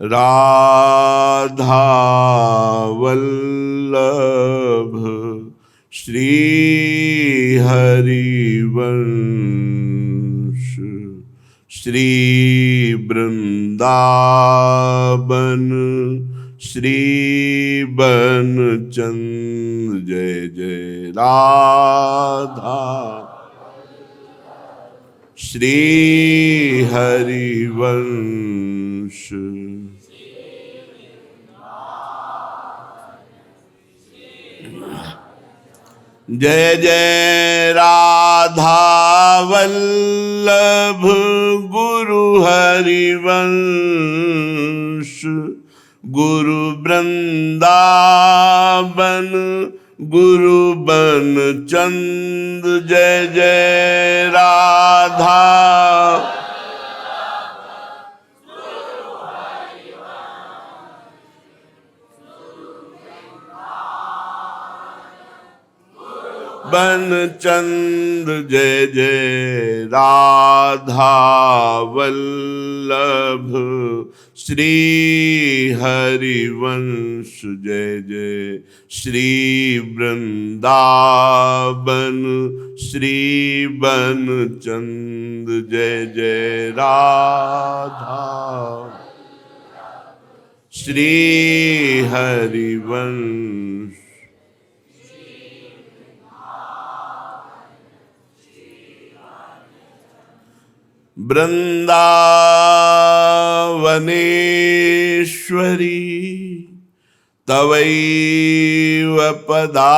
राधा वल्लभ श्री हरिवंश श्री वृंदावन श्री बनचंद्र। जय जय राधा श्री हरिवंश। जय जय राधा वल्लभ गुरु हरिवंश गुरु वृंदावन गुरु बनचंद। जय जय राधा बनचंद। जय जय राधा वल्लभ श्री हरिवंश। जय जय श्री वृंदावन श्री बनचंद। जय जय राधा श्री हरिवंश। वृंदावनेश्वरी तवैव पदारविंदम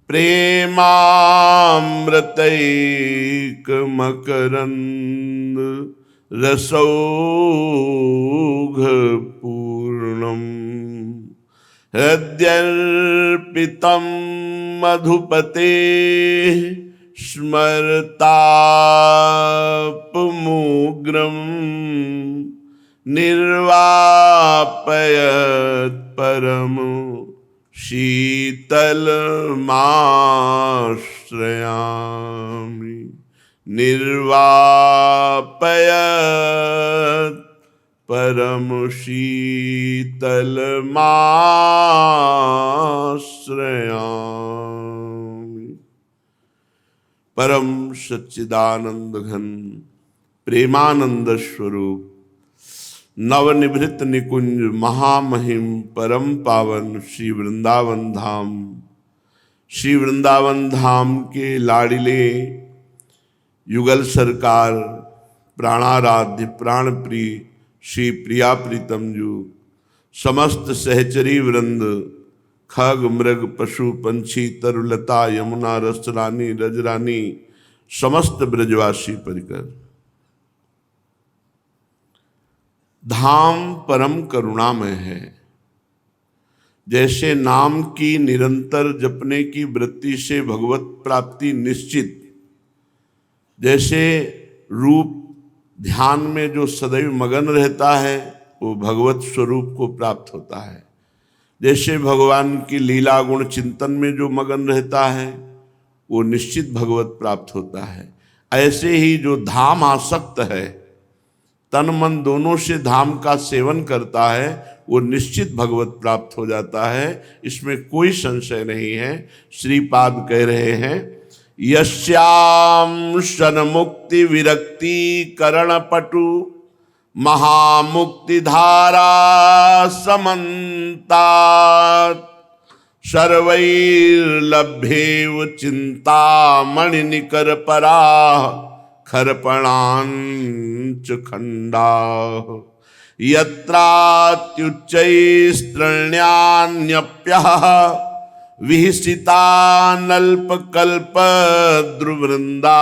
प्रेमामृतैकमकरंद रसौघपूर्णम हृद्यर्पितं मधुपते स्मरतापमुग्रं निर्वापयत् परम शीतलमाश्रयामि। निर्वापयत् परम शीतलमाश्रयामि। परम सच्चिदानंद घन प्रेमानंद स्वरूप नवनिभृत निकुंज महामहिम परम पावन श्री वृंदावन धाम, श्री वृंदावन धाम के लाडिले युगल सरकार प्राणाराध्य प्राण प्रिय श्री प्रिया प्रीतम जू, समस्त सहचरी वृंद, खग मृग पशु पंछी तरुलता यमुना रसरानी रजरानी, समस्त ब्रजवासी परिकर। धाम परम करुणामय है। जैसे नाम की निरंतर जपने की वृत्ति से भगवत प्राप्ति निश्चित, जैसे रूप ध्यान में जो सदैव मगन रहता है वो भगवत स्वरूप को प्राप्त होता है। जैसे भगवान की लीला गुण चिंतन में जो मगन रहता है वो निश्चित भगवत प्राप्त होता है। ऐसे ही जो धाम आसक्त है, तन मन दोनों से धाम का सेवन करता है, वो निश्चित भगवत प्राप्त हो जाता है। इसमें कोई संशय नहीं है। श्रीपाद कह रहे हैं, यस्याम शन मुक्ति विरक्ति करण पटु महामुक्ति धारा समन्तात सर्वैर्लभ्येव चिंतामणि निकर परा खर्पणांच खंडा यत्रात्युच्चैस्त्रण्यान्यप्यः विहिसितानल्पकल्पद्रुवृन्दा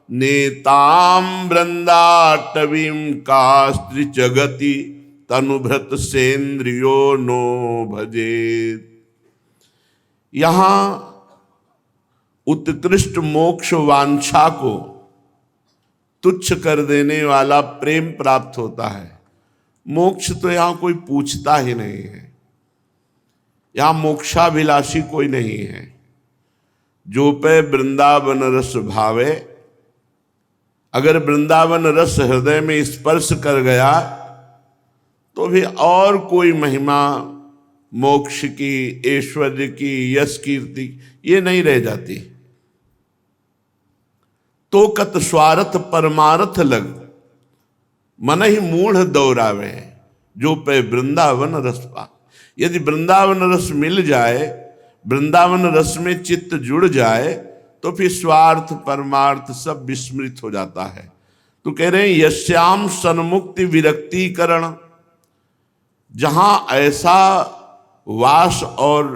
नेतां वृंदाटवीं कास्त्रिजगति तनुभृत सेन्द्रियो नो भजेत। यहाँ उत्कृष्ट मोक्ष वांछा को तुच्छ कर देने वाला प्रेम प्राप्त होता है। मोक्ष तो यहाँ कोई पूछता ही नहीं है। यहाँ मोक्षाभिलाषी कोई नहीं है। जो पे वृंदावन रस भावे अगर वृंदावन रस हृदय में स्पर्श कर गया तो भी और कोई महिमा मोक्ष की, ऐश्वर्य की, यश कीर्ति ये नहीं रह जाती। तो कत स्वार्थ परमार्थ लग, मन ही मूढ़ दौरावे, जो पे वृंदावन रस पा। यदि वृंदावन रस मिल जाए, वृंदावन रस में चित्त जुड़ जाए, तो फिर स्वार्थ परमार्थ सब विस्मृत हो जाता है। तो कह रहे हैं यश्याम सन्मुक्ति विरक्तिकरण, जहां ऐसा वास और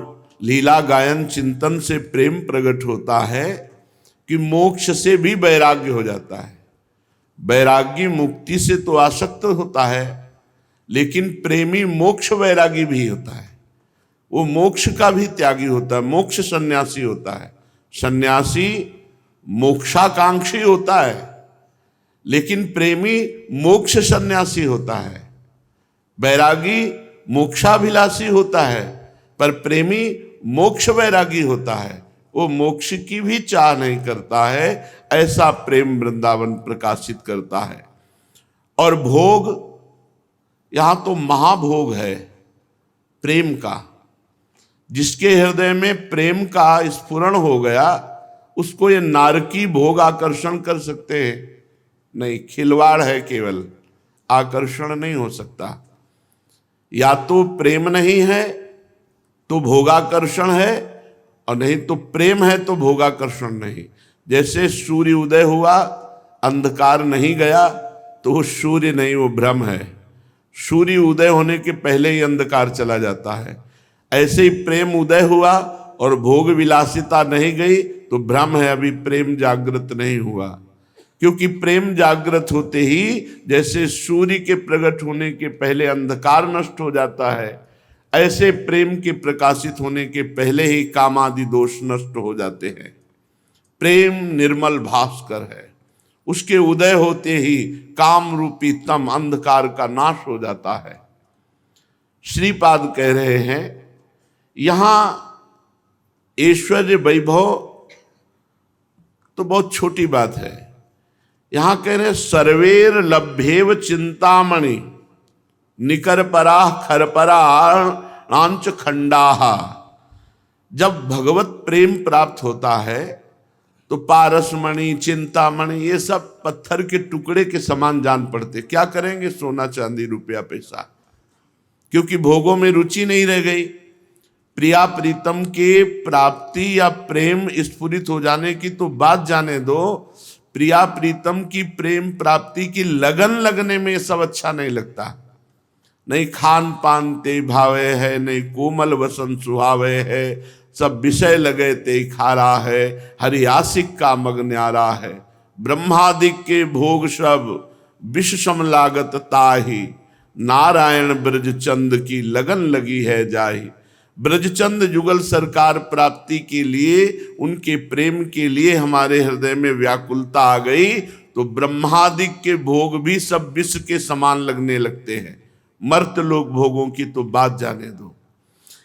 लीला गायन चिंतन से प्रेम प्रकट होता है कि मोक्ष से भी वैराग्य हो जाता है। वैरागी मुक्ति से तो आसक्त होता है, लेकिन प्रेमी मोक्ष वैरागी भी होता है। वो मोक्ष का भी त्यागी होता है, मोक्ष सन्यासी होता है। सन्यासी मोक्षाकांक्षी होता है, लेकिन प्रेमी मोक्ष सन्यासी होता है। वैरागी मोक्षाभिलाषी होता है, पर प्रेमी मोक्ष वैरागी होता है। वो मोक्ष की भी चाह नहीं करता है, ऐसा प्रेम वृंदावन प्रकाशित करता है। और भोग, यहां तो महाभोग है प्रेम का। जिसके हृदय में प्रेम का स्फुरण हो गया, उसको ये नारकी भोग आकर्षण कर सकते हैं नहीं, खिलवाड़ है केवल, आकर्षण नहीं हो सकता। या तो प्रेम नहीं है तो भोगाकर्षण है, और नहीं तो प्रेम है तो भोगाकर्षण नहीं। जैसे सूर्य उदय हुआ, अंधकार नहीं गया, तो वो सूर्य नहीं, वो भ्रम है। सूर्य उदय होने के पहले ही अंधकार चला जाता है। ऐसे ही प्रेम उदय हुआ और भोग विलासिता नहीं गई तो भ्रम है, अभी प्रेम जागृत नहीं हुआ। क्योंकि प्रेम जागृत होते ही, जैसे सूर्य के प्रकट होने के पहले अंधकार नष्ट हो जाता है, ऐसे प्रेम के प्रकाशित होने के पहले ही कामादि दोष नष्ट हो जाते हैं। प्रेम निर्मल भास्कर है, उसके उदय होते ही काम रूपी तम अंधकार का नाश हो जाता है। श्रीपाद कह रहे हैं यहां ऐश्वर्य वैभव तो बहुत छोटी बात है। यहां कह रहे हैं सर्वेर लभ्येव चिंतामणि निकर परा खरपरा नांच खंडाहा। जब भगवत प्रेम प्राप्त होता है तो पारसमणि, चिंतामणि ये सब पत्थर के टुकड़े के समान जान पड़ते। क्या करेंगे सोना चांदी रुपया पैसा, क्योंकि भोगों में रुचि नहीं रह गई। प्रिया प्रीतम के प्राप्ति या प्रेम स्फुरित हो जाने की तो बात जाने दो, प्रिया प्रीतम की प्रेम प्राप्ति की लगन लगने में सब अच्छा नहीं लगता। नहीं खान पान ते भावे है, नहीं कोमल वसन सुहावे है, सब विषय लगे ते खारा है, हरि आशिक का मग न्यारा है। ब्रह्मादिक के भोग सब विष सम लागत ताही, नारायण ब्रजचंद की लगन लगी है जाही। ब्रजचंद जुगल सरकार प्राप्ति के लिए, उनके प्रेम के लिए हमारे हृदय में व्याकुलता आ गई तो ब्रह्मादिक के भोग भी सब विष के समान लगने लगते हैं। मर्त लोग भोगों की तो बात जाने दो।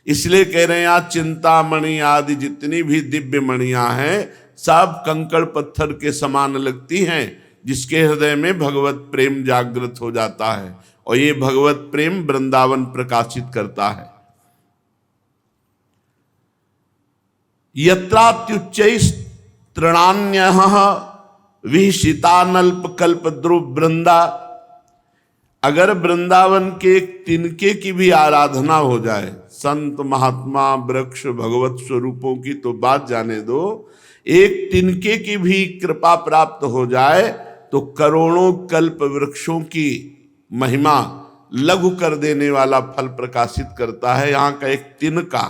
इसलिए कह रहे हैं आज चिंतामणि आदि जितनी भी दिव्य मणियां हैं सब कंकड़ पत्थर के समान लगती हैं, जिसके हृदय में भगवत प्रेम जागृत हो जाता है। और ये भगवत प्रेम वृंदावन प्रकाशित करता है। यत्रात्युच्चैः तृणान्यः विहिशितानल्प कल्प ध्रुव वृंदा। अगर वृंदावन के एक तिनके की भी आराधना हो जाए, संत महात्मा वृक्ष भगवत स्वरूपों की तो बात जाने दो, एक तिनके की भी कृपा प्राप्त हो जाए तो करोड़ों कल्प वृक्षों की महिमा लघु कर देने वाला फल प्रकाशित करता है यहाँ का एक तिनका।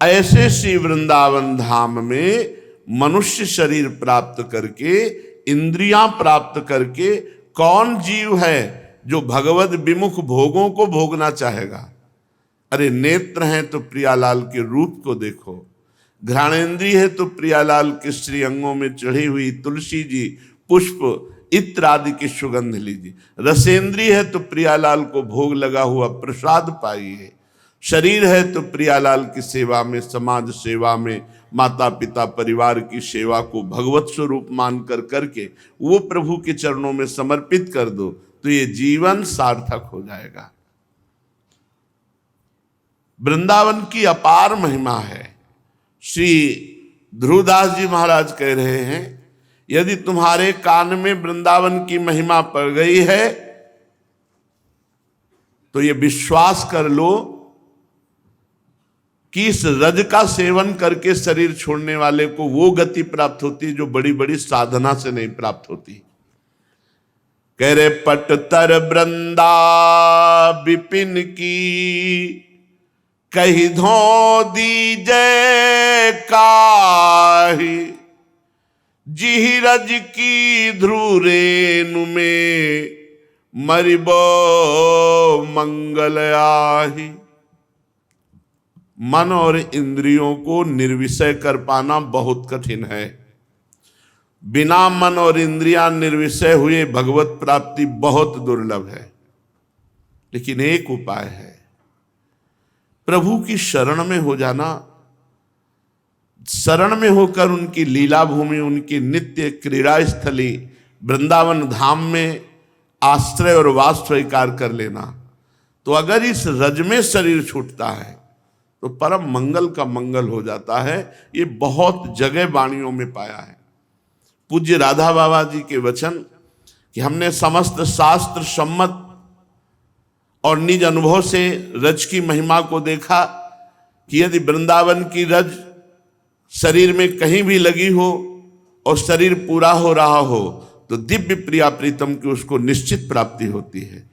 ऐसे श्री वृंदावन धाम में मनुष्य शरीर प्राप्त करके, इंद्रियां प्राप्त करके कौन जीव है जो भगवत विमुख भोगों को भोगना चाहेगा। अरे नेत्र हैं तो प्रियालाल के रूप को देखो, घ्राणेन्द्रिय है तो प्रियालाल के श्री अंगों में चढ़ी हुई तुलसी जी, पुष्प, इत्र आदि की सुगंध लीजिए। रसेंद्रिय है तो प्रियालाल को भोग लगा हुआ प्रसाद पाइए। शरीर है तो प्रियालाल की सेवा में, समाज सेवा में, माता पिता परिवार की सेवा को भगवत स्वरूप मान कर करके वो प्रभु के चरणों में समर्पित कर दो तो ये जीवन सार्थक हो जाएगा। वृंदावन की अपार महिमा है। श्री ध्रुवदास जी महाराज कह रहे हैं, यदि तुम्हारे कान में वृंदावन की महिमा पड़ गई है तो ये विश्वास कर लो कि इस रज का सेवन करके शरीर छोड़ने वाले को वो गति प्राप्त होती जो बड़ी बड़ी साधना से नहीं प्राप्त होती। कह रहे पटतर वृंदा विपिन की कही धो दीजय काही, जिहि रज की ध्रुव रेणु में मरिबो मंगल आही। मन और इंद्रियों को निर्विषय कर पाना बहुत कठिन है। बिना मन और इंद्रियां निर्विषय हुए भगवत प्राप्ति बहुत दुर्लभ है। लेकिन एक उपाय है, प्रभु की शरण में हो जाना। शरण में होकर उनकी लीला भूमि, उनकी नित्य क्रीड़ा स्थली वृंदावन धाम में आश्रय और वास स्वीकार कर लेना। तो अगर इस रज में शरीर छूटता है तो परम मंगल का मंगल हो जाता है। ये बहुत जगह वाणियों में पाया है। पूज्य राधा बाबा जी के वचन कि हमने समस्त शास्त्र सम्मत और निज अनुभव से रज की महिमा को देखा कि यदि वृंदावन की रज शरीर में कहीं भी लगी हो और शरीर पूरा हो रहा हो तो दिव्य प्रिया प्रीतम की उसको निश्चित प्राप्ति होती है।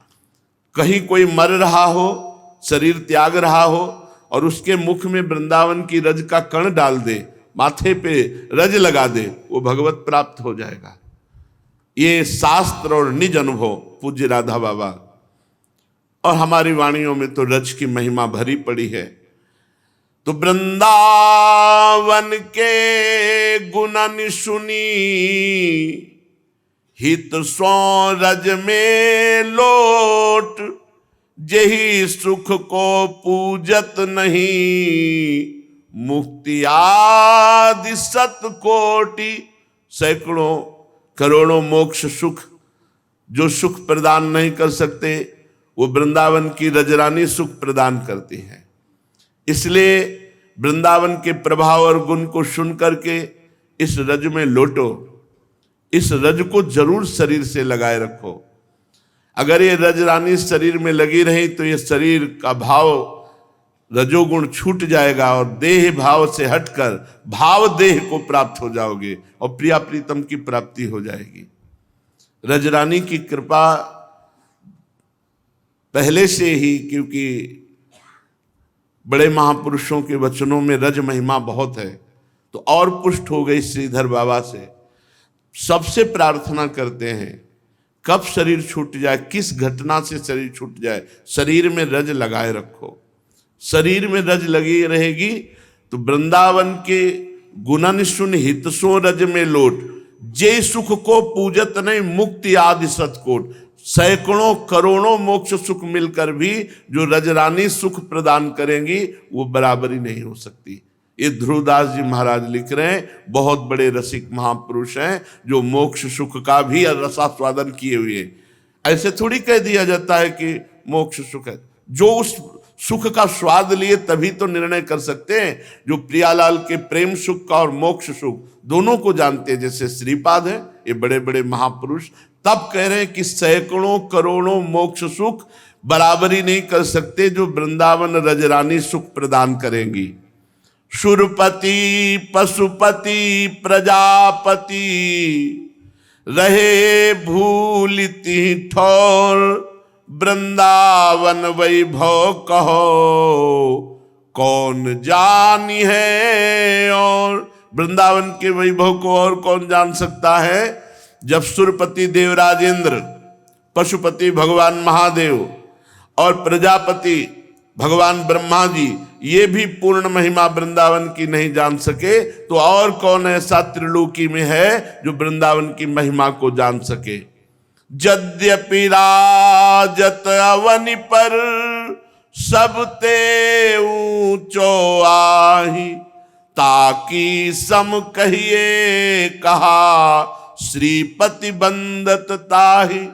कहीं कोई मर रहा हो, शरीर त्याग रहा हो और उसके मुख में वृंदावन की रज का कण डाल दे, माथे पे रज लगा दे, वो भगवत प्राप्त हो जाएगा। ये शास्त्र और निज अनुभव पूज्य राधा बाबा और हमारी वाणियों में तो रज की महिमा भरी पड़ी है। तो वृंदावन के गुणन सुनी हित सो रज में लोट, जेहि सुख को पूजत नहीं मुक्ति आदि सत कोटि। सैकड़ों करोड़ों मोक्ष सुख जो सुख प्रदान नहीं कर सकते वो वृंदावन की रजरानी सुख प्रदान करती है। इसलिए वृंदावन के प्रभाव और गुण को सुन करके इस रज में लौटो। इस रज को जरूर शरीर से लगाए रखो। अगर ये रजरानी शरीर में लगी रही तो ये शरीर का भाव रजोगुण छूट जाएगा और देह भाव से हटकर भाव देह को प्राप्त हो जाओगे और प्रिया प्रीतम की प्राप्ति हो जाएगी। रजरानी की कृपा पहले से ही, क्योंकि बड़े महापुरुषों के वचनों में रज महिमा बहुत है, तो और पुष्ट हो गई श्रीधर बाबा से। सबसे प्रार्थना करते हैं कब शरीर छूट जाए, किस घटना से शरीर छूट जाए, शरीर में रज लगाए रखो। शरीर में रज लगी रहेगी तो वृंदावन के गुणन सुन हित सो रज में लोट, जे सुख को पूजत नहीं मुक्ति आदि सतकोट। सैकड़ों करोड़ों मोक्ष सुख मिलकर भी जो रजरानी सुख प्रदान करेंगी वो बराबरी नहीं हो सकती। ये ध्रुवदास जी महाराज लिख रहे हैं, बहुत बड़े रसिक महापुरुष हैं जो मोक्ष सुख का भी रसास्वादन किए हुए हैं। ऐसे थोड़ी कह दिया जाता है कि मोक्ष सुख है। जो उस सुख का स्वाद लिए तभी तो निर्णय कर सकते हैं, जो प्रियालाल के प्रेम सुख का और मोक्ष सुख दोनों को जानते हैं, जैसे श्रीपाद है, ये बड़े बड़े महापुरुष तब कह रहे हैं कि सैकड़ों करोड़ों मोक्ष सुख बराबरी नहीं कर सकते जो वृंदावन रजरानी सुख प्रदान करेंगी। सुरपति पशुपति प्रजापति रहे भूलिति ठौर, वृंदावन वैभव कहो कौन जानी है। और वृंदावन के वैभव को और कौन जान सकता है। जब सुरपति देवराजेंद्र, पशुपति भगवान महादेव और प्रजापति भगवान ब्रह्मा जी ये भी पूर्ण महिमा वृंदावन की नहीं जान सके, तो और कौन ऐसा त्रिलोकी में है जो वृंदावन की महिमा को जान सके। यद्यपि राजत अवनि पर सब ते ऊंचो आही, ताकि सम कहिए कहा श्रीपति बंदत ताहि।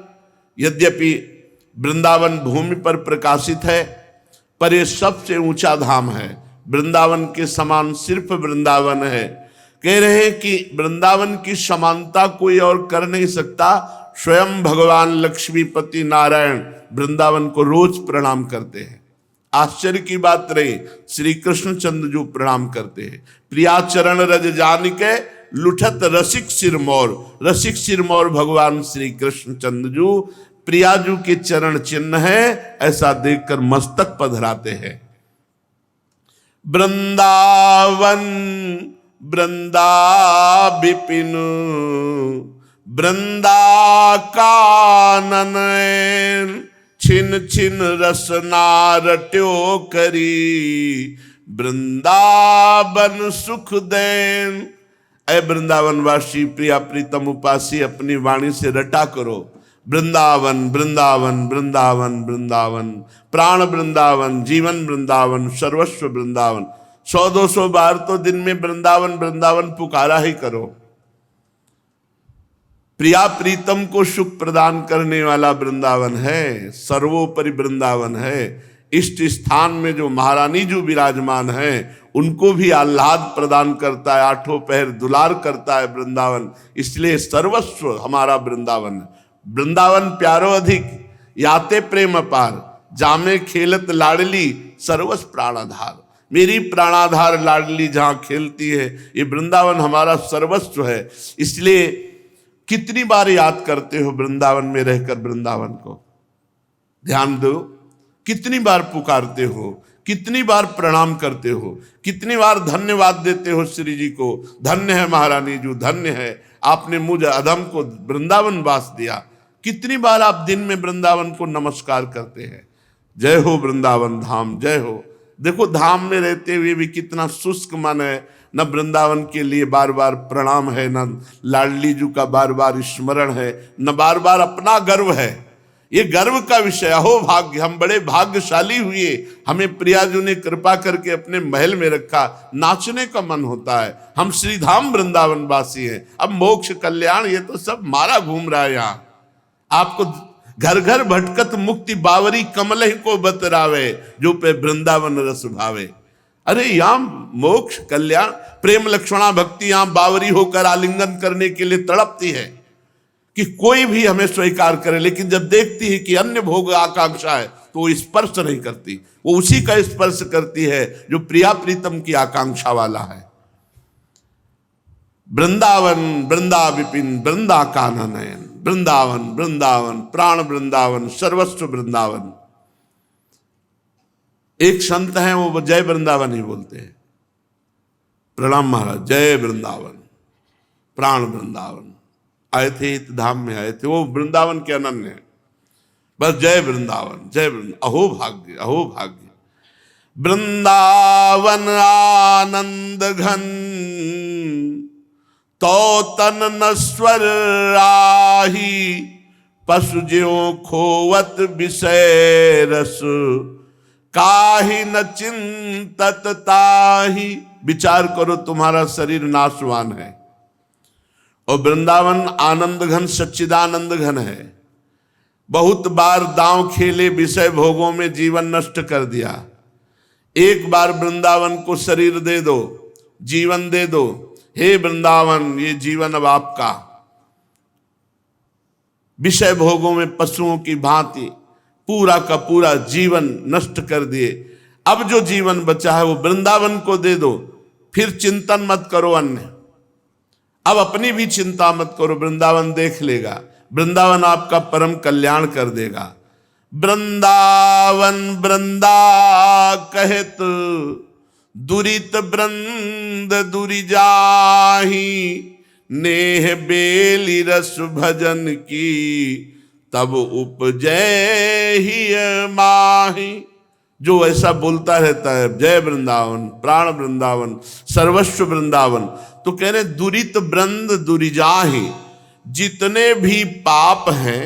यद्यपि वृंदावन भूमि पर प्रकाशित है, पर यह सबसे ऊंचा धाम है। वृंदावन के समान सिर्फ वृंदावन है। कह रहे हैं कि वृंदावन की समानता कोई और कर नहीं सकता। स्वयं भगवान लक्ष्मीपति नारायण वृंदावन को रोज प्रणाम करते हैं। आश्चर्य की बात रही, श्री कृष्ण चंद्र जो प्रणाम करते हैं। प्रिया चरण रज जानिके लुठत रसिक सिरमौर। रसिक सिरमौर भगवान श्री कृष्ण चंद्र जो प्रियाजू के चरण चिन्ह है, ऐसा देखकर मस्तक पधराते हैं। वृंदावन वृंदा विपिन वृंदा कानन छिन छिन रसना रट्यो करी वृंदावन सुख देन। ऐ वृंदावनवासी प्रिया प्रीतम उपासी, अपनी वाणी से रटा करो वृंदावन वृंदावन वृंदावन वृंदावन, प्राण वृंदावन, जीवन वृंदावन, सर्वस्व वृंदावन। 100-200 बार तो दिन में वृंदावन वृंदावन पुकारा ही करो। प्रिया प्रीतम को सुख प्रदान करने वाला वृंदावन है, सर्वोपरि वृंदावन है। इष्ट स्थान में जो महारानी जो विराजमान है, उनको भी आह्लाद प्रदान करता है, आठों पहर दुलार करता है वृंदावन। इसलिए सर्वस्व हमारा वृंदावन है। वृंदावन प्यारो अधिक याते प्रेम अपार, जामे खेलत लाडली सर्वस्व प्राणाधार। मेरी प्राणाधार लाडली जहां खेलती है, ये वृंदावन हमारा सर्वस्व है। इसलिए कितनी बार याद करते हो वृंदावन में रहकर वृंदावन को? ध्यान दो, कितनी बार पुकारते हो, कितनी बार प्रणाम करते हो, कितनी बार धन्यवाद देते हो श्री जी को। धन्य है महारानी जी, धन्य है, आपने मुझे अधम को वृंदावन वास दिया। कितनी बार आप दिन में वृंदावन को नमस्कार करते हैं। जय हो वृंदावन धाम, जय हो। देखो धाम में रहते हुए भी कितना शुष्क मन है। न वृंदावन के लिए बार बार प्रणाम है, न लाडली जी का बार बार स्मरण है, न बार बार अपना गर्व है। ये गर्व का विषय। अहो भाग्य, हम बड़े भाग्यशाली हुए, हमें प्रियाजू ने कृपा करके अपने महल में रखा। नाचने का मन होता है। हम श्रीधाम वृंदावन वासी हैं। अब मोक्ष कल्याण ये तो सब मारा घूम रहा है। यहाँ आपको घर घर भटकत मुक्ति बावरी कमल ही को बतरावे, जो पे वृंदावन रस भावे। अरे यहाँ मोक्ष कल्याण प्रेम लक्ष्मणा भक्ति यहाँ बावरी होकर आलिंगन करने के लिए तड़पती है कि कोई भी हमें स्वीकार करे। लेकिन जब देखती है कि अन्य भोग आकांक्षा है, तो वो स्पर्श नहीं करती। वो उसी का स्पर्श करती है जो प्रिया प्रीतम की आकांक्षा वाला है। वृंदावन वृंदा विपिन वृंदा कानन, वृंदावन वृंदावन, प्राण वृंदावन, सर्वस्व वृंदावन। एक संत हैं, वो जय वृंदावन ही बोलते हैं। प्रणाम महाराज, जय वृंदावन, प्राण वृंदावन। आए थे इस धाम में, आए थे, वो वृंदावन के अनन्य है। बस जय वृंदावन, जय वृंदावन। अहो भाग्य, अहो भाग्य। वृंदावन आनंद घन तो तन नस्वर राही, पशु ज्यों खोवत विषय रस, काहि न चिंतत ताही। विचार करो, तुम्हारा शरीर नाशवान है और वृंदावन आनंद घन सच्चिदानंद घन है। बहुत बार दांव खेले, विषय भोगों में जीवन नष्ट कर दिया। एक बार वृंदावन को शरीर दे दो, जीवन दे दो। हे वृंदावन, ये जीवन अब आपका। विषय भोगों में पशुओं की भांति पूरा का पूरा जीवन नष्ट कर दिए। अब जो जीवन बचा है वो वृंदावन को दे दो। फिर चिंतन मत करो अन्य, अब अपनी भी चिंता मत करो, वृंदावन देख लेगा। वृंदावन आपका परम कल्याण कर देगा। वृंदावन वृंदा कहत दुरित वृंद दुरि जाही, नेह बेली रस भजन की तब उपजय ही माही। जो ऐसा बोलता रहता है जय वृंदावन, प्राण वृंदावन, सर्वस्व वृंदावन, तो कह रहे दुरित वृंद दुरि जाही। जितने भी पाप हैं,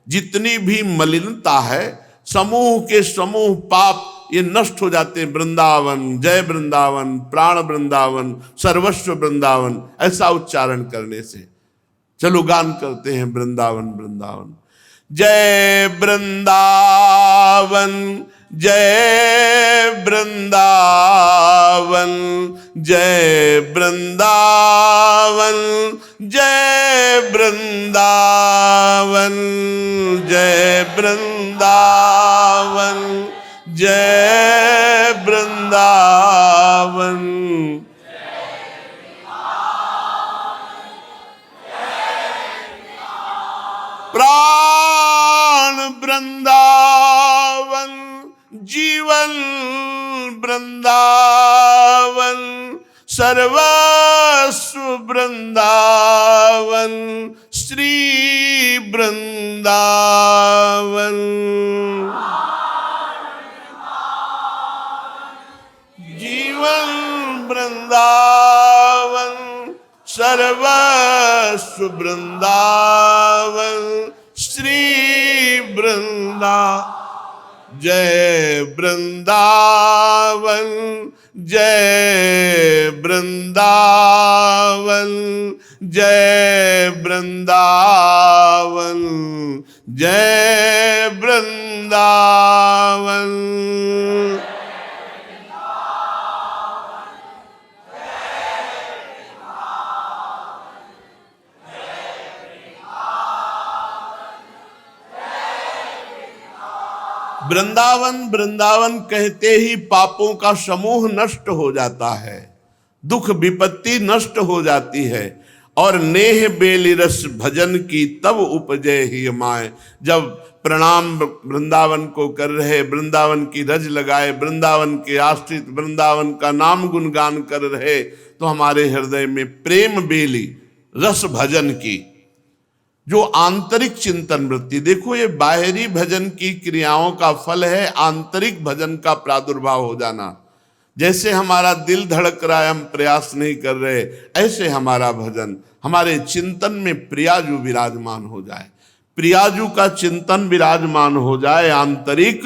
जितनी भी मलिनता है, समूह के समूह पाप ये नष्ट हो जाते हैं। वृंदावन, जय वृंदावन, प्राण वृंदावन, सर्वस्व वृंदावन, ऐसा उच्चारण करने से। चलो गान करते हैं वृंदावन वृंदावन। जय वृंदावन, जय वृंदावन, जय वृंदावन, जय वृंदावन, जय वृंदावन, जय वृंदावन। प्राण वृंदावन, जीवन वृंदावन, सर्वस्व वृंदावन, श्री वृंदावन। जीवन वृंदावन, सर्वस्व वृंदावन, श्री वृंदावन। जय वृंदावन, जय वृंदावन, जय वृंदावन, जय वृंदावन। वृंदावन वृंदावन कहते ही पापों का समूह नष्ट हो जाता है, दुख विपत्ति नष्ट हो जाती है। और नेह बेली रस भजन की तब उपजे ही माए। जब प्रणाम वृंदावन को कर रहे, वृंदावन की रज लगाए, वृंदावन के आश्रित वृंदावन का नाम गुणगान कर रहे, तो हमारे हृदय में प्रेम बेली रस भजन की जो आंतरिक चिंतन वृत्ति। देखो, ये बाहरी भजन की क्रियाओं का फल है आंतरिक भजन का प्रादुर्भाव हो जाना। जैसे हमारा दिल धड़क रहा है, हम प्रयास नहीं कर रहे, ऐसे हमारा भजन, हमारे चिंतन में प्रियाजू विराजमान हो जाए। प्रियाजू का चिंतन विराजमान हो जाए आंतरिक,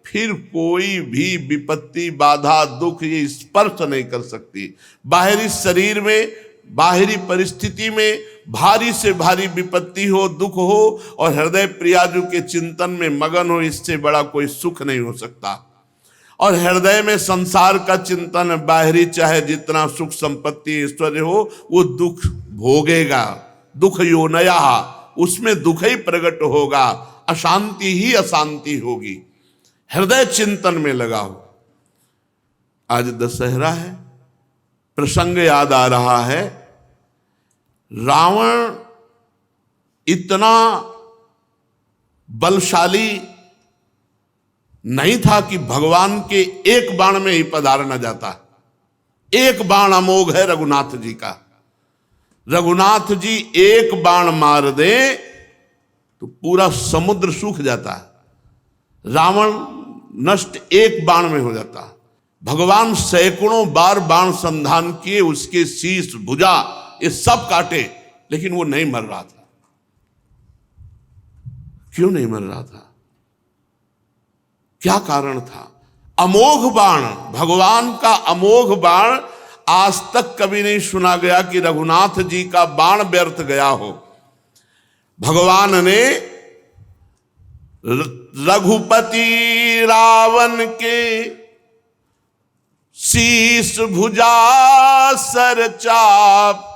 फिर कोई भी विपत्ति, बाधा, दुख ये स्पर्श नहीं कर सकती। बाहरी शरीर में, बाहरी परिस्थिति में भारी से भारी विपत्ति हो, दुख हो, और हृदय प्रियाजू के चिंतन में मगन हो, इससे बड़ा कोई सुख नहीं हो सकता। और हृदय में संसार का चिंतन, बाहरी चाहे जितना सुख संपत्ति ऐश्वर्य हो, वो दुख भोगेगा। दुख योनया, उसमें दुख ही प्रकट होगा, अशांति ही अशांति होगी। हृदय चिंतन में लगाओ। आज दशहरा है, प्रसंग याद आ रहा है। रावण इतना बलशाली नहीं था कि भगवान के एक बाण में ही पधार न जाता। एक बाण अमोघ है रघुनाथ जी का। रघुनाथ जी एक बाण मार दे तो पूरा समुद्र सूख जाता। रावण नष्ट एक बाण में हो जाता। भगवान सैकड़ों बार बाण संधान किए, उसके शीश, भुजा ये सब काटे, लेकिन वो नहीं मर रहा था। क्यों नहीं मर रहा था? क्या कारण था? अमोघ बाण, भगवान का अमोघ बाण। आज तक कभी नहीं सुना गया कि रघुनाथ जी का बाण व्यर्थ गया हो। भगवान ने रघुपति रावण के शीश, भुजा, सर, चाप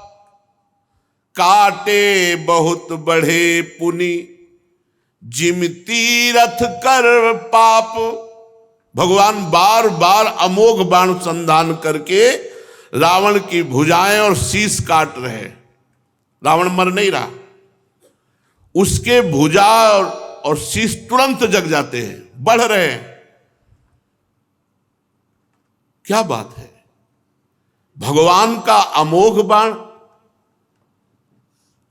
काटे बहुत बढ़े पुनि, जिम तीरथ कर पाप। भगवान बार बार अमोघ बाण संधान करके रावण की भुजाएं और शीश काट रहे। रावण मर नहीं रहा, उसके भुजा और शीश तुरंत जग जाते हैं, बढ़ रहे हैं। क्या बात है? भगवान का अमोघ बाण।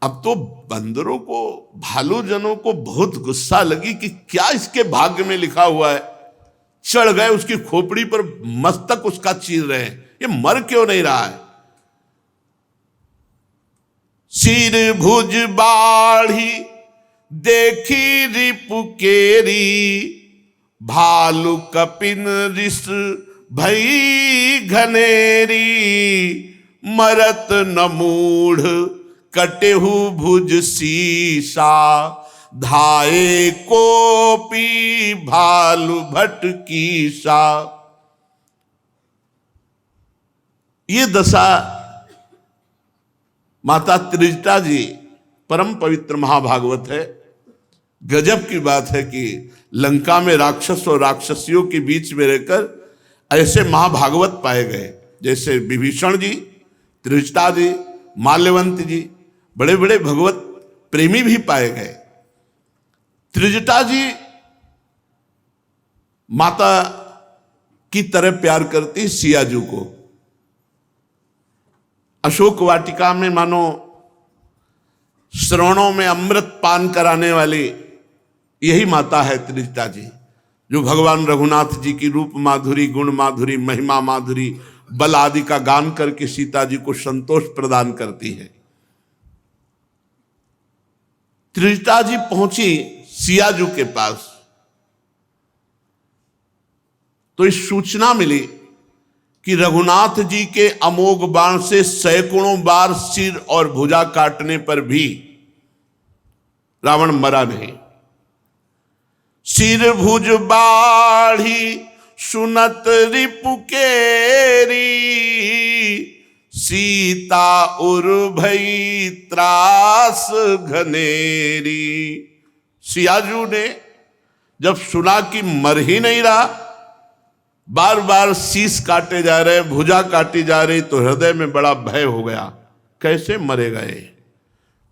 अब तो बंदरों को, भालू जनों को बहुत गुस्सा लगी कि क्या इसके भाग्य में लिखा हुआ है। चढ़ गए उसकी खोपड़ी पर, मस्तक उसका चीर रहे हैं। ये मर क्यों नहीं रहा है? सिर भुज बाढ़ी देखी रिपु केरी, भालु कपिन ऋष भई घनेरी, मरत न मूढ़ कटेहु भुज सीसा, धाये कोपी भालु भट कीसा। ये दशा माता त्रिजटा जी, परम पवित्र महाभागवत है। गजब की बात है कि लंका में राक्षस और राक्षसियों के बीच में रहकर ऐसे महाभागवत पाए गए, जैसे विभीषण जी, त्रिजटा जी, माल्यवंत जी, बड़े बड़े भगवत प्रेमी भी पाए गए। त्रिजटा जी माता की तरह प्यार करती सियाजू को। अशोक वाटिका में मानो श्रवणों में अमृत पान कराने वाली यही माता है त्रिजटा जी, जो भगवान रघुनाथ जी की रूप माधुरी, गुण माधुरी, महिमा माधुरी, बल आदि का गान करके सीता जी को संतोष प्रदान करती है। त्रिजटा जी पहुंची सियाजू के पास तो इस सूचना मिली कि रघुनाथ जी के अमोघ बाण से सैकड़ों बार सिर और भुजा काटने पर भी रावण मरा नहीं। सिर भुज बाढ़ी सुनत रिपु केरी, सीता उर भई त्रास घनेरी। सियाजू ने जब सुना कि मर ही नहीं रहा, बार बार शीश काटे जा रहे, भुजा काटी जा रही, तो हृदय में बड़ा भय हो गया, कैसे मरेगा ये,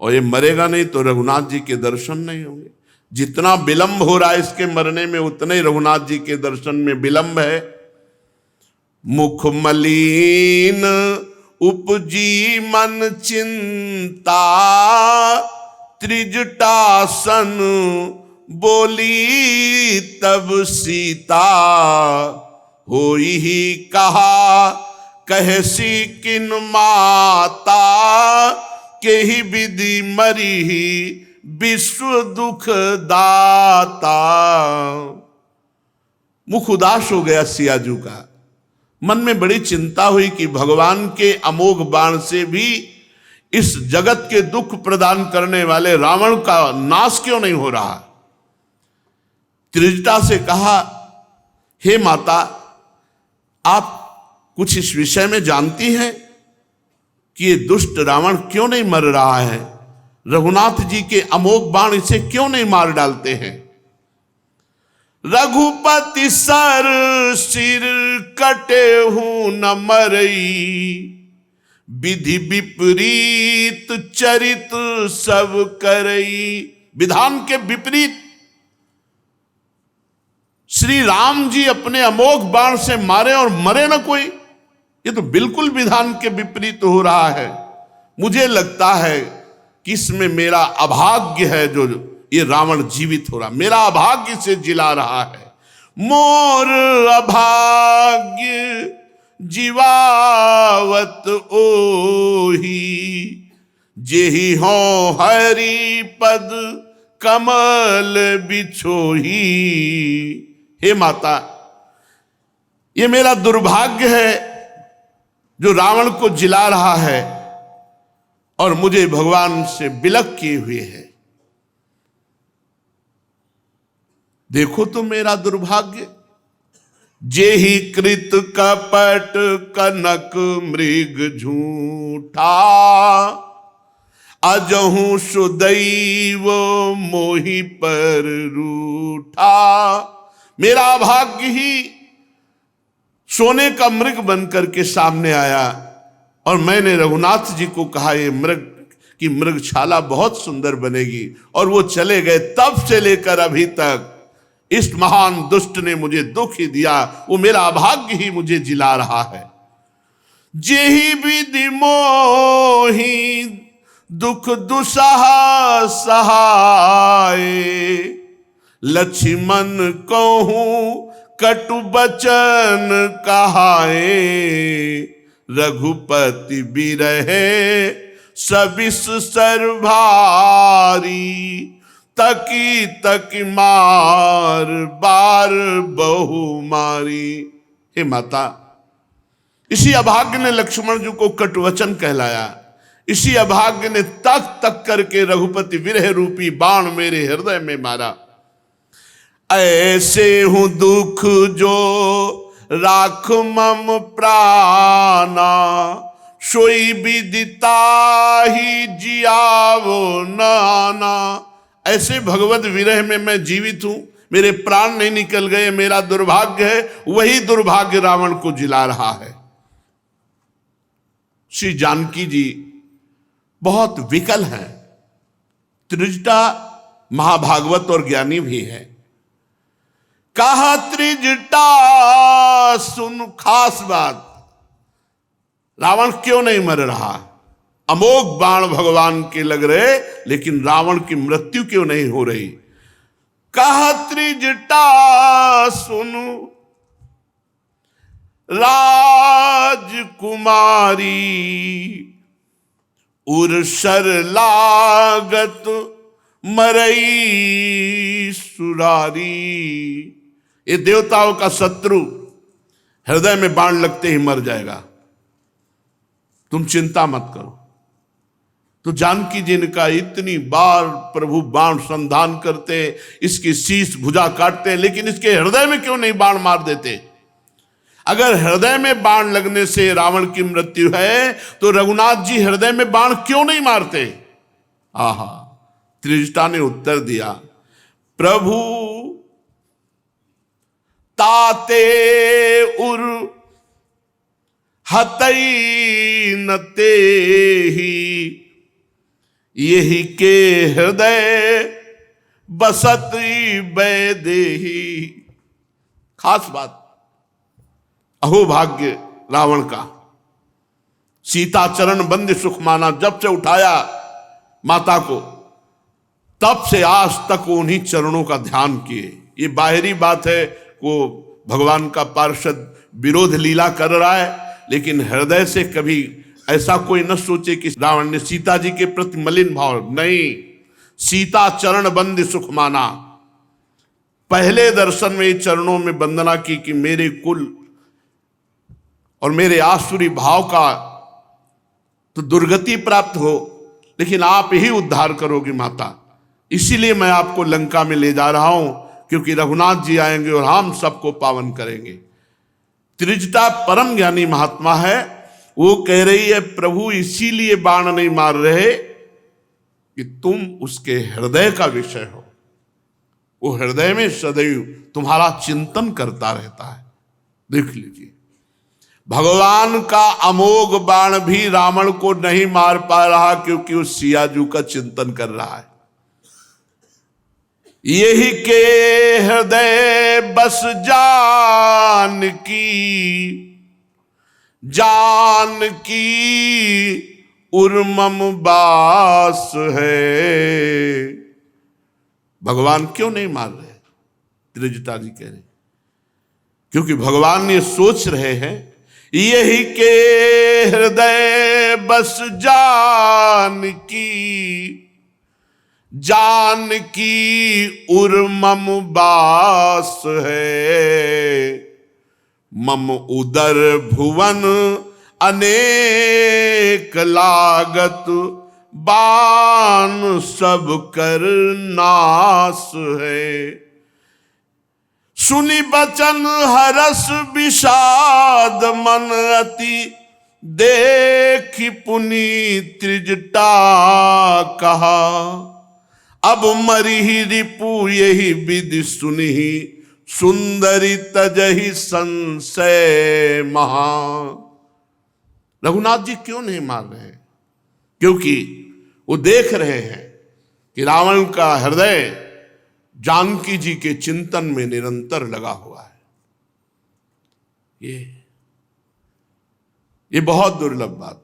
और ये मरेगा नहीं तो रघुनाथ जी के दर्शन नहीं होंगे। जितना विलंब हो रहा है इसके मरने में, उतने ही रघुनाथ जी के दर्शन में विलंब है। मुख मलिन उपजी मन चिंता, त्रिजटासन बोली तब सीता, होई ही कहा कहसी किन माता, के ही विधि मरी ही विश्व दुख दाता। मुख उदास हो गया सियाजू का, मन में बड़ी चिंता हुई कि भगवान के अमोघ बाण से भी इस जगत के दुख प्रदान करने वाले रावण का नाश क्यों नहीं हो रहा। त्रिजटा से कहा, हे माता, आप कुछ इस विषय में जानती हैं कि ये दुष्ट रावण क्यों नहीं मर रहा है, रघुनाथ जी के अमोघ बाण इसे क्यों नहीं मार डालते हैं। रघुपति सर सिर कटे हूं न मरई, विधि विपरीत चरित सब करई। विधान के विपरीत श्री राम जी अपने अमोघ बाण से मारे और मरे न कोई, ये तो बिल्कुल विधान के विपरीत हो रहा है। मुझे लगता है कि इसमें मेरा अभाग्य है, जो ये रावण जीवित हो रहा, मेरा अभाग्य से जिला रहा है। मोर अभाग्य जीवावत ओही, जेहि हो हरि पद कमल बिछोही। हे माता, ये मेरा दुर्भाग्य है जो रावण को जिला रहा है और मुझे भगवान से बिलक किए हुए है। देखो तो मेरा दुर्भाग्य, जेहि कृत कपट कनक मृग झूठा, अजहू सुदैव मोहि पर रूठा। मेरा भाग्य ही सोने का मृग बनकर के सामने आया और मैंने रघुनाथ जी को कहा ये मृग की मृगशाला बहुत सुंदर बनेगी, और वो चले गए। तब से लेकर अभी तक इस महान दुष्ट ने मुझे दुख ही दिया, वो मेरा अभाग्य ही मुझे जिला रहा है। जेहि विधि मोहि दुख दुसहा सहाय, लक्ष्मण कहूं कटु बचन कहाए, रघुपति बिरहे सबिस सर्वभारी, तकी तकी मार बार बहु मारी। हे माता, इसी अभाग्य ने लक्ष्मण जी को कटवचन कहलाया, इसी अभाग्य ने तक तक करके रघुपति विरह रूपी बाण मेरे हृदय में मारा। ऐसे हूं दुख जो राख मम प्राणा, सोई विदिता ही जियावो नाना। ऐसे भगवत विरह में मैं जीवित हूं, मेरे प्राण नहीं निकल गए, मेरा दुर्भाग्य है, वही दुर्भाग्य रावण को जिला रहा है। श्री जानकी जी बहुत विकल है, त्रिजटा महाभागवत और ज्ञानी भी है। कहा त्रिजटा सुन खास बात, रावण क्यों नहीं मर रहा? अमोघ बाण भगवान के लग रहे, लेकिन रावण की मृत्यु क्यों नहीं हो रही? कहा त्रिजटा सुनु राजकुमारी, उर्सर लागत मरई सुरारी। ये देवताओं का शत्रु हृदय में बाण लगते ही मर जाएगा, तुम चिंता मत करो। तो जानकी जी ने कहा, इतनी बार प्रभु बाण संधान करते, इसकी शीश भुजा काटते, लेकिन इसके हृदय में क्यों नहीं बाण मार देते? अगर हृदय में बाण लगने से रावण की मृत्यु है, तो रघुनाथ जी हृदय में बाण क्यों नहीं मारते? आहा, त्रिजटा ने उत्तर दिया, प्रभु ताते उर हतई न तेहि, यही के हृदय बसत बैदेही। खास बात, अहो भाग्य रावण का, सीता चरण बंद सुख माना। जब से उठाया माता को, तब से आज तक उन्हीं चरणों का ध्यान किए। ये बाहरी बात है, वो भगवान का पार्षद विरोध लीला कर रहा है, लेकिन हृदय से कभी ऐसा कोई न सोचे कि रावण ने सीता जी के प्रति मलिन भाव नहीं। सीता चरण बंद सुख माना, पहले दर्शन में चरणों में वंदना की कि मेरे कुल और मेरे आसुरी भाव का तो दुर्गति प्राप्त हो, लेकिन आप ही उद्धार करोगी माता। इसीलिए मैं आपको लंका में ले जा रहा हूं, क्योंकि रघुनाथ जी आएंगे और हम सबको पावन करेंगे। त्रिजटा परम ज्ञानी महात्मा है, वो कह रही है, प्रभु इसीलिए बाण नहीं मार रहे कि तुम उसके हृदय का विषय हो। वो हृदय में सदैव तुम्हारा चिंतन करता रहता है। देख लीजिए, भगवान का अमोघ बाण भी रावण को नहीं मार पा रहा, क्योंकि वो सियाजू का चिंतन कर रहा है। यही के हृदय बस जानकी उर्मम बास है। भगवान क्यों नहीं मार रहे? त्रिजटा जी कह रहे, क्योंकि भगवान ये सोच रहे हैं, यही के हृदय बस जानकी उर्मम बास है। मम उदर भुवन अनेक लागत, बाण सब कर नाश है। सुनि बचन हरस विषाद मन अति, देखि पुनि त्रिजटा कहा। अब मरिहि रिपु यही विधि सुनिहि, सुंदरी तजहि संशय महा। रघुनाथ जी क्यों नहीं मार रहे? क्योंकि वो देख रहे हैं कि रावण का हृदय जानकी जी के चिंतन में निरंतर लगा हुआ है। ये बहुत दुर्लभ बात।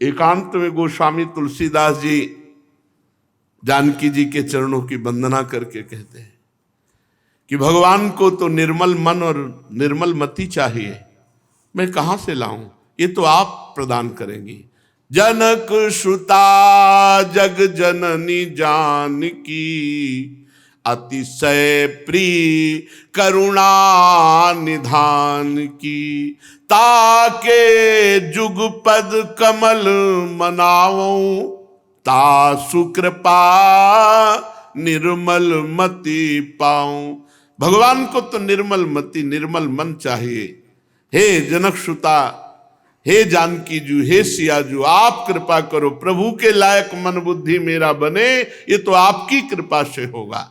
एकांत में गोस्वामी तुलसीदास जी जानकी जी के चरणों की वंदना करके कहते हैं कि भगवान को तो निर्मल मन और निर्मल मति चाहिए, मैं कहां से लाऊं? ये तो आप प्रदान करेंगी। जनक सुता जग जननी जानकी, अतिशय प्रिय करुणा निधान की। ताके जुगपद कमल मनावो, ता सुकृपा निर्मल मति पाऊं। भगवान को तो निर्मल मति निर्मल मन चाहिए। हे जनक सुता, हे जानकी जू, हे सियाजू, आप कृपा करो, प्रभु के लायक मन बुद्धि मेरा बने, ये तो आपकी कृपा से होगा।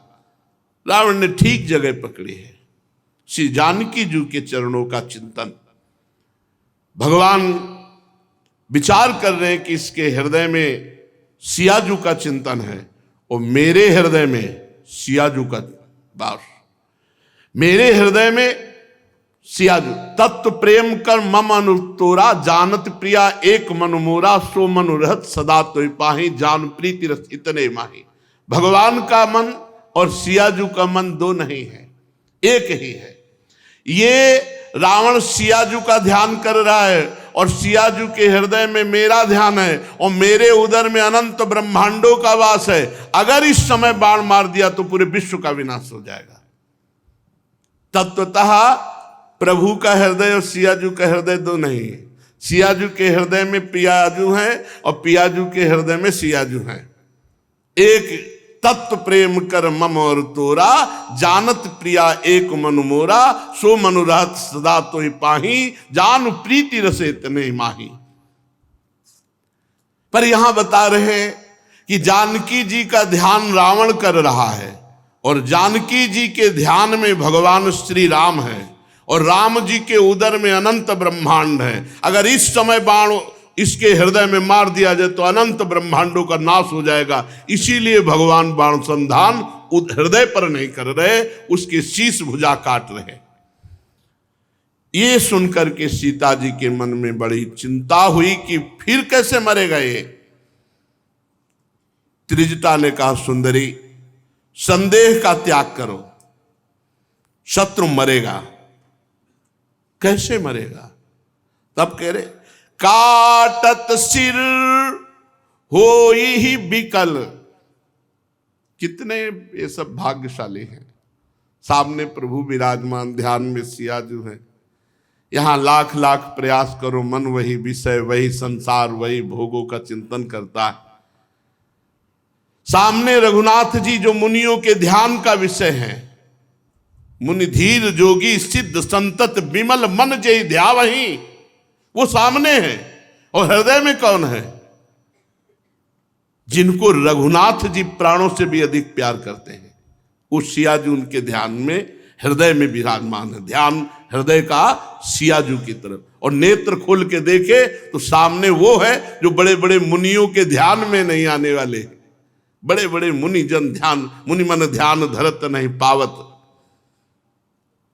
रावण ने ठीक जगह पकड़ी है। श्री जानकी जू के चरणों का चिंतन। भगवान विचार कर रहे हैं कि इसके हृदय में सियाजू का चिंतन है और मेरे हृदय में सियाजू का वास। मेरे हृदय में सियाजू तत्व प्रेम कर मम अनुतोरा, जानत प्रिया एक मनु मोरा, सो मनु रहत सदा तो पाही, जान प्रीति रस इतने माही। भगवान का मन और सियाजू का मन दो नहीं है, एक ही है। ये रावण सियाजू का ध्यान कर रहा है और सियाजू के हृदय में मेरा ध्यान है और मेरे उदर में अनंत ब्रह्मांडों का वास है। अगर इस समय बाण मार दिया तो पूरे विश्व का विनाश हो जाएगा। तत्वतः प्रभु का हृदय और सियाजू का हृदय दो नहीं है। सियाजू के हृदय में पियाजू है और पियाजू के हृदय में सियाजू है। एक तत्व प्रेम कर मम और तोरा, जानत प्रिया एक मनु मोरा, सो मनु रहत सदा तो पाही, जान प्रीति रसे इतने माही। पर यहां बता रहे हैं कि जानकी जी का ध्यान रावण कर रहा है और जानकी जी के ध्यान में भगवान श्री राम है और राम जी के उदर में अनंत ब्रह्मांड है। अगर इस समय बाण इसके हृदय में मार दिया जाए तो अनंत ब्रह्मांडों का नाश हो जाएगा। इसीलिए भगवान बाण संधान हृदय पर नहीं कर रहे, उसके शीश भुजा काट रहे। ये सुनकर के सीता जी के मन में बड़ी चिंता हुई कि फिर कैसे मरेगा ये। त्रिजटा ने कहा, सुंदरी संदेह का त्याग करो, शत्रु मरेगा। कैसे मरेगा? तब कह रहे, काटत सिर होई ही बिकल। कितने ये सब भाग्यशाली हैं। सामने प्रभु विराजमान, ध्यान में सियाजू है। यहां लाख लाख प्रयास करो, मन वही विषय, वही संसार, वही भोगों का चिंतन करता है। सामने रघुनाथ जी जो मुनियों के ध्यान का विषय है। मुनि धीर जोगी सिद्ध संतत विमल मन जय ध्यावहीं, वो सामने है। और हृदय में कौन है? जिनको रघुनाथ जी प्राणों से भी अधिक प्यार करते हैं, उस सियाजू उनके ध्यान में हृदय में विराजमान है। ध्यान हृदय का सियाजू की तरफ। और नेत्र खोल के देखे तो सामने वो है जो बड़े बड़े मुनियों के ध्यान में नहीं आने वाले। बड़े बड़े मुनि जन ध्यान, मुनि मन ध्यान धरत नहीं पावत।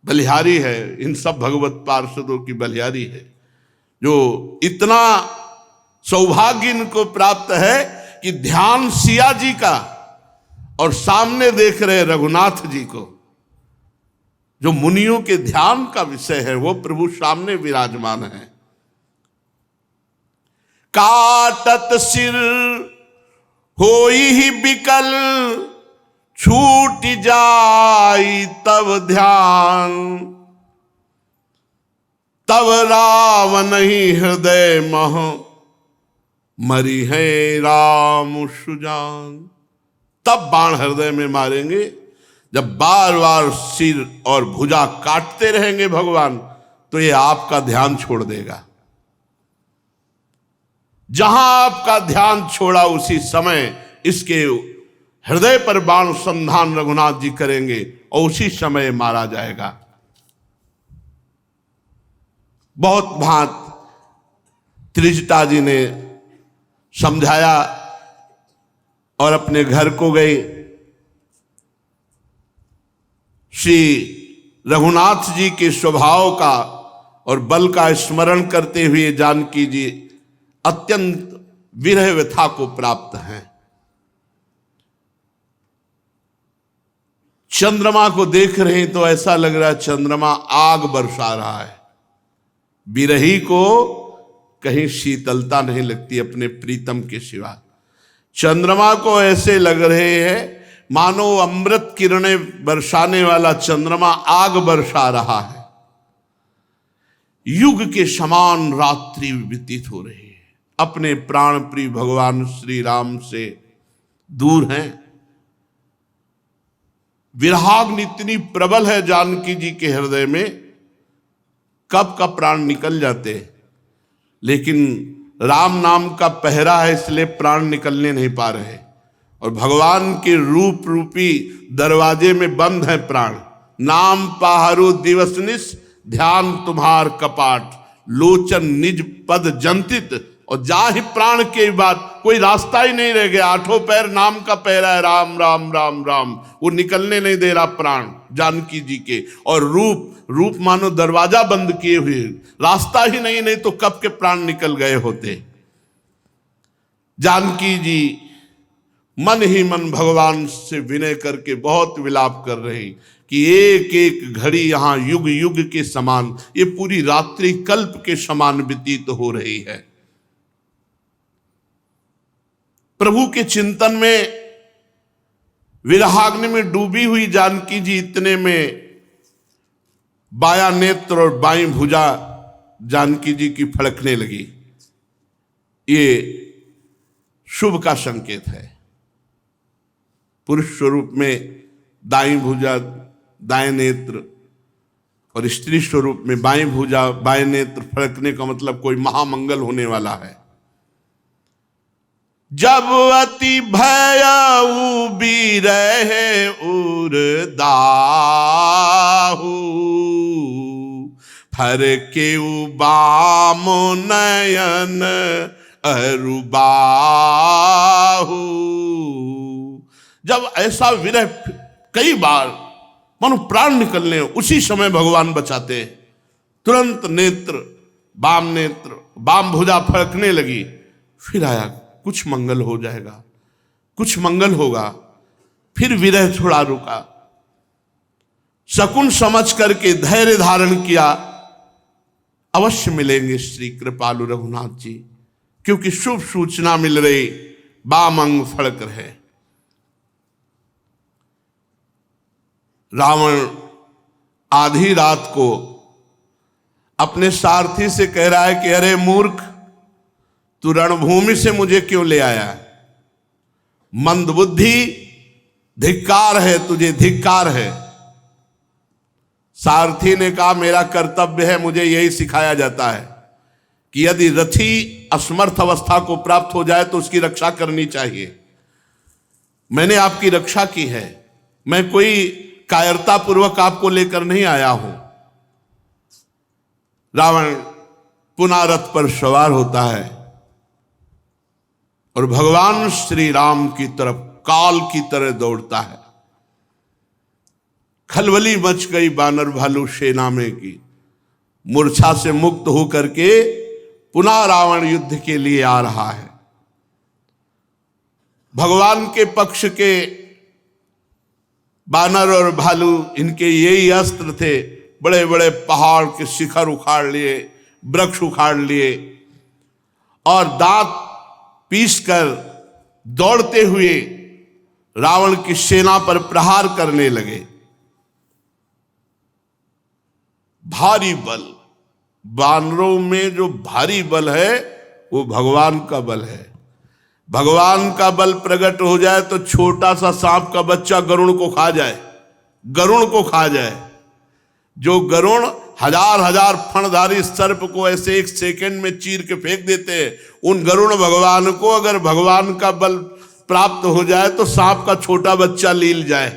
बलिहारी है, इन सब भगवत पार्षदों की बलिहारी है, जो इतना सौभाग्य इनको प्राप्त है कि ध्यान सिया जी का और सामने देख रहे रघुनाथ जी को। जो मुनियों के ध्यान का विषय है वो प्रभु सामने विराजमान है। काटत सिर होई ही बिकल, छूट जाई तब ध्यान, तब रावण ही हृदय मह मरी है राम सुजान। तब बाण हृदय में मारेंगे जब बार बार सिर और भुजा काटते रहेंगे भगवान, तो ये आपका ध्यान छोड़ देगा। जहां आपका ध्यान छोड़ा उसी समय इसके हृदय पर बाण संधान रघुनाथ जी करेंगे और उसी समय मारा जाएगा। बहुत भांत त्रिजटा जी ने समझाया और अपने घर को गए। श्री रघुनाथ जी के स्वभाव का और बल का स्मरण करते हुए जानकी जी अत्यंत विरह व्यथा को प्राप्त हैं। चंद्रमा को देख रहे हैं तो ऐसा लग रहा है चंद्रमा आग बरसा रहा है। विरही को कहीं शीतलता नहीं लगती अपने प्रीतम के सिवा। चंद्रमा को ऐसे लग रहे हैं मानो अमृत किरणें बरसाने वाला चंद्रमा आग बरसा रहा है। युग के समान रात्रि व्यतीत हो रही है। अपने प्राण प्रिय भगवान श्री राम से दूर हैं। विरहाग्नि इतनी प्रबल है जानकी जी के हृदय में, कब का प्राण निकल जाते, लेकिन राम नाम का पहरा है इसलिए प्राण निकलने नहीं पा रहे। और भगवान के रूप रूपी दरवाजे में बंद है प्राण। नाम पाहरु दिवस निस ध्यान तुम्हार कपाट, लोचन निज पद जंतित, और जाहि प्राण के बाद कोई रास्ता ही नहीं रह गया। आठों पैर नाम का पहरा है, राम राम राम राम, वो निकलने नहीं दे रहा प्राण जानकी जी के। और रूप मानो दरवाजा बंद किए हुए, रास्ता ही नहीं तो कब के प्राण निकल गए होते। जानकी जी मन ही मन भगवान से विनय करके बहुत विलाप कर रही कि एक एक घड़ी यहां युग युग के समान, ये पूरी रात्रि कल्प के समान व्यतीत हो रही है। प्रभु के चिंतन में विरहाग्नि में डूबी हुई जानकी जी इतने में बाया नेत्र और बाईं भुजा जानकी जी की फड़कने लगी। ये शुभ का संकेत है। पुरुष स्वरूप में दाईं भुजा दाएं नेत्र और स्त्री स्वरूप में बाईं भुजा बाएं नेत्र फड़कने का मतलब कोई महामंगल होने वाला है। जब अति भयउ बिरहे उरदाहु, फरकेउ बाम नयन अरुबाहु। जब ऐसा विरह कई बार मानो प्राण निकलने, उसी समय भगवान बचाते। तुरंत नेत्र बाम भुजा फड़कने लगी। फिर आया कुछ मंगल हो जाएगा, कुछ मंगल होगा। फिर विरह थोड़ा रुका, शकुन समझ करके धैर्य धारण किया। अवश्य मिलेंगे श्री कृपालु रघुनाथ जी, क्योंकि शुभ सूचना मिल रही, बाम अंग फड़क रहे। रावण आधी रात को अपने सारथी से कह रहा है कि अरे मूर्ख, तू रणभूमि से मुझे क्यों ले आया? मंदबुद्धि, धिक्कार है तुझे, धिक्कार है। सारथी ने कहा मेरा कर्तव्य है, मुझे यही सिखाया जाता है कि यदि रथी असमर्थ अवस्था को प्राप्त हो जाए तो उसकी रक्षा करनी चाहिए। मैंने आपकी रक्षा की है, मैं कोई कायरता पूर्वक आपको लेकर नहीं आया हूं। रावण पुनः रथ पर सवार होता है और भगवान श्री राम की तरफ काल की तरह दौड़ता है। खलबली मच गई बानर भालू सेना में की। मूर्छा से मुक्त होकर के पुनः रावण युद्ध के लिए आ रहा है। भगवान के पक्ष के बानर और भालू, इनके यही अस्त्र थे। बड़े बड़े पहाड़ के शिखर उखाड़ लिए, वृक्ष उखाड़ लिए और दांत पीसकर दौड़ते हुए रावण की सेना पर प्रहार करने लगे। भारी बल, बानरों में जो भारी बल है वो भगवान का बल है। भगवान का बल प्रकट हो जाए तो छोटा सा सांप का बच्चा गरुड़ को खा जाए, गरुड़ को खा जाए। जो गरुड़ हजार हजार फणधारी सर्प को ऐसे एक सेकंड में चीर के फेंक देते हैं, उन गरुड़ भगवान को अगर भगवान का बल प्राप्त हो जाए तो सांप का छोटा बच्चा लील जाए,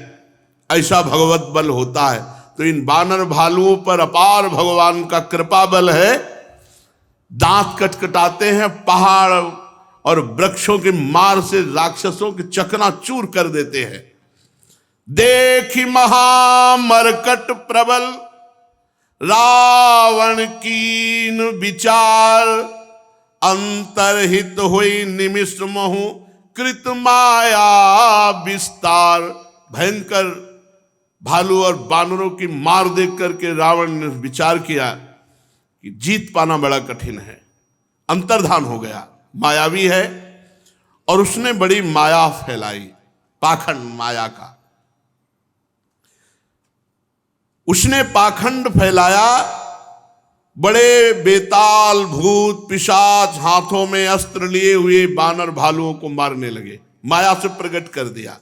ऐसा भगवत बल होता है। तो इन बानर भालुओं पर अपार भगवान का कृपा बल है। दांत कटकटाते हैं, पहाड़ और वृक्षों के मार से राक्षसों के चकनाचूर कर देते हैं। देखी महामरकट प्रबल रावण कीन विचार, अंतरहित हुई निमिष महु कृत माया विस्तार। भयंकर भालू और बानरों की मार देख करके रावण ने विचार किया कि जीत पाना बड़ा कठिन है, अंतर्धान हो गया, मायावी है और उसने बड़ी माया फैलाई, पाखंड माया का उसने पाखंड फैलाया। बड़े बेताल भूत पिशाच हाथों में अस्त्र लिए हुए बानर भालुओं को मारने लगे, माया से प्रकट कर दिया।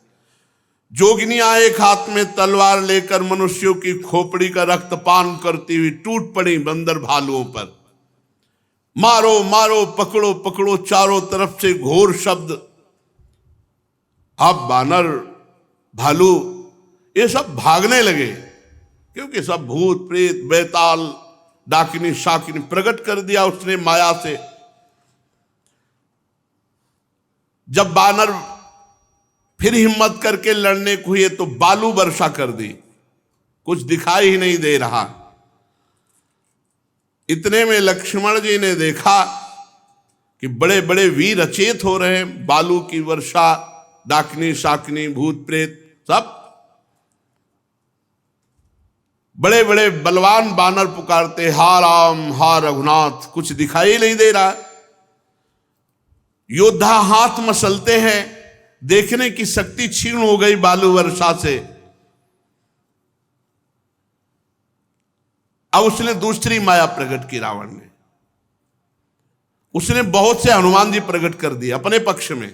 जोगिनियां एक हाथ में तलवार लेकर मनुष्यों की खोपड़ी का रक्तपान करती हुई टूट पड़ी बंदर भालुओं पर। मारो मारो, पकड़ो पकड़ो, चारों तरफ से घोर शब्द। अब बानर भालू ये सब भागने लगे, क्योंकि सब भूत प्रेत बेताल डाकिनी शाकिनी प्रकट कर दिया उसने माया से। जब बानर फिर हिम्मत करके लड़ने को हुए तो बालू वर्षा कर दी, कुछ दिखाई ही नहीं दे रहा। इतने में लक्ष्मण जी ने देखा कि बड़े बड़े वीर अचेत हो रहे हैं, बालू की वर्षा, डाकिनी शाकिनी भूत प्रेत सब बड़े बड़े बलवान बानर पुकारते हा राम हा रघुनाथ, कुछ दिखाई नहीं दे रहा। योद्धा हाथ मसलते हैं, देखने की शक्ति छीन हो गई बालू वर्षा से। अब उसने दूसरी माया प्रकट की रावण ने, उसने बहुत से हनुमान जी प्रकट कर दिए अपने पक्ष में।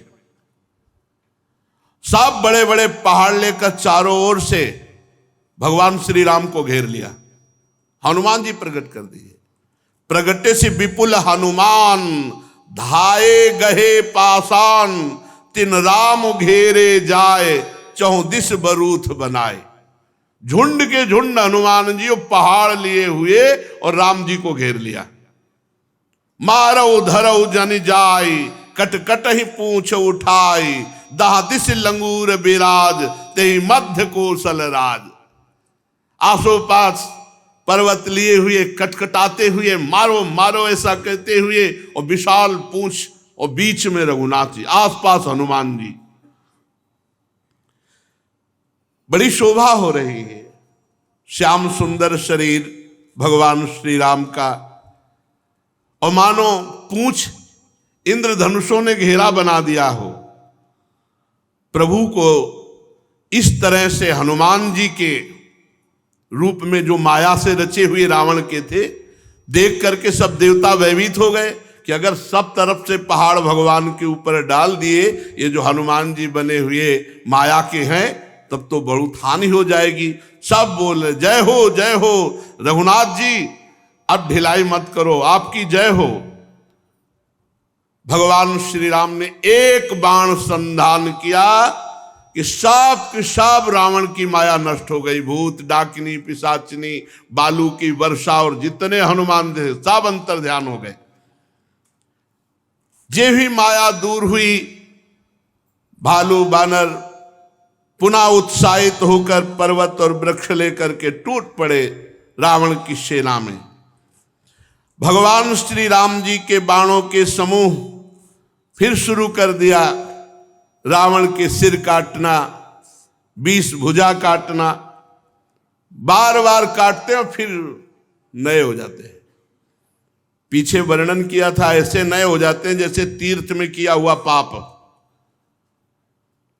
सब बड़े बड़े पहाड़ लेकर चारों ओर से भगवान श्री राम को घेर लिया, हनुमान जी प्रकट कर दिए। प्रगटे से विपुल हनुमान, धाये गहे पासान, तिन राम घेरे जाए, चौदिस बरूथ बनाए। झुंड के झुंड हनुमान जी पहाड़ लिए हुए और राम जी को घेर लिया। मारौ धरौ जन जाय, कट कट ही पूछ उठाई, दह दिस लंगूर बिराज, ते मध्य कौशल राज। आसोपास पर्वत लिए हुए कटकटाते हुए मारो मारो ऐसा कहते हुए, और विशाल पूंछ और बीच में रघुनाथ जी, आसपास हनुमान जी, बड़ी शोभा हो रही है। श्याम सुंदर शरीर भगवान श्री राम का, और मानो पूंछ इंद्रधनुषों ने घेरा बना दिया हो। प्रभु को इस तरह से हनुमान जी के रूप में जो माया से रचे हुए रावण के थे, देख करके सब देवता भयभीत हो गए कि अगर सब तरफ से पहाड़ भगवान के ऊपर डाल दिए, ये जो हनुमान जी बने हुए माया के हैं, तब तो बड़ी हानि हो जाएगी। सब बोले जय हो रघुनाथ जी, अब ढिलाई मत करो, आपकी जय हो। भगवान श्री राम ने एक बाण संधान किया कि सब रावण की माया नष्ट हो गई। भूत डाकिनी पिशाचिनी बालू की वर्षा और जितने हनुमान थे सब अंतर ध्यान हो गए। जे भी माया दूर हुई, भालू बानर पुनः उत्साहित होकर पर्वत और वृक्ष लेकर के टूट पड़े रावण की सेना में। भगवान श्री राम जी के बाणों के समूह फिर शुरू कर दिया, रावण के सिर काटना, 20 भुजा काटना, बार बार काटते और फिर नए हो जाते हैं। पीछे वर्णन किया था, ऐसे नए हो जाते हैं जैसे तीर्थ में किया हुआ पाप।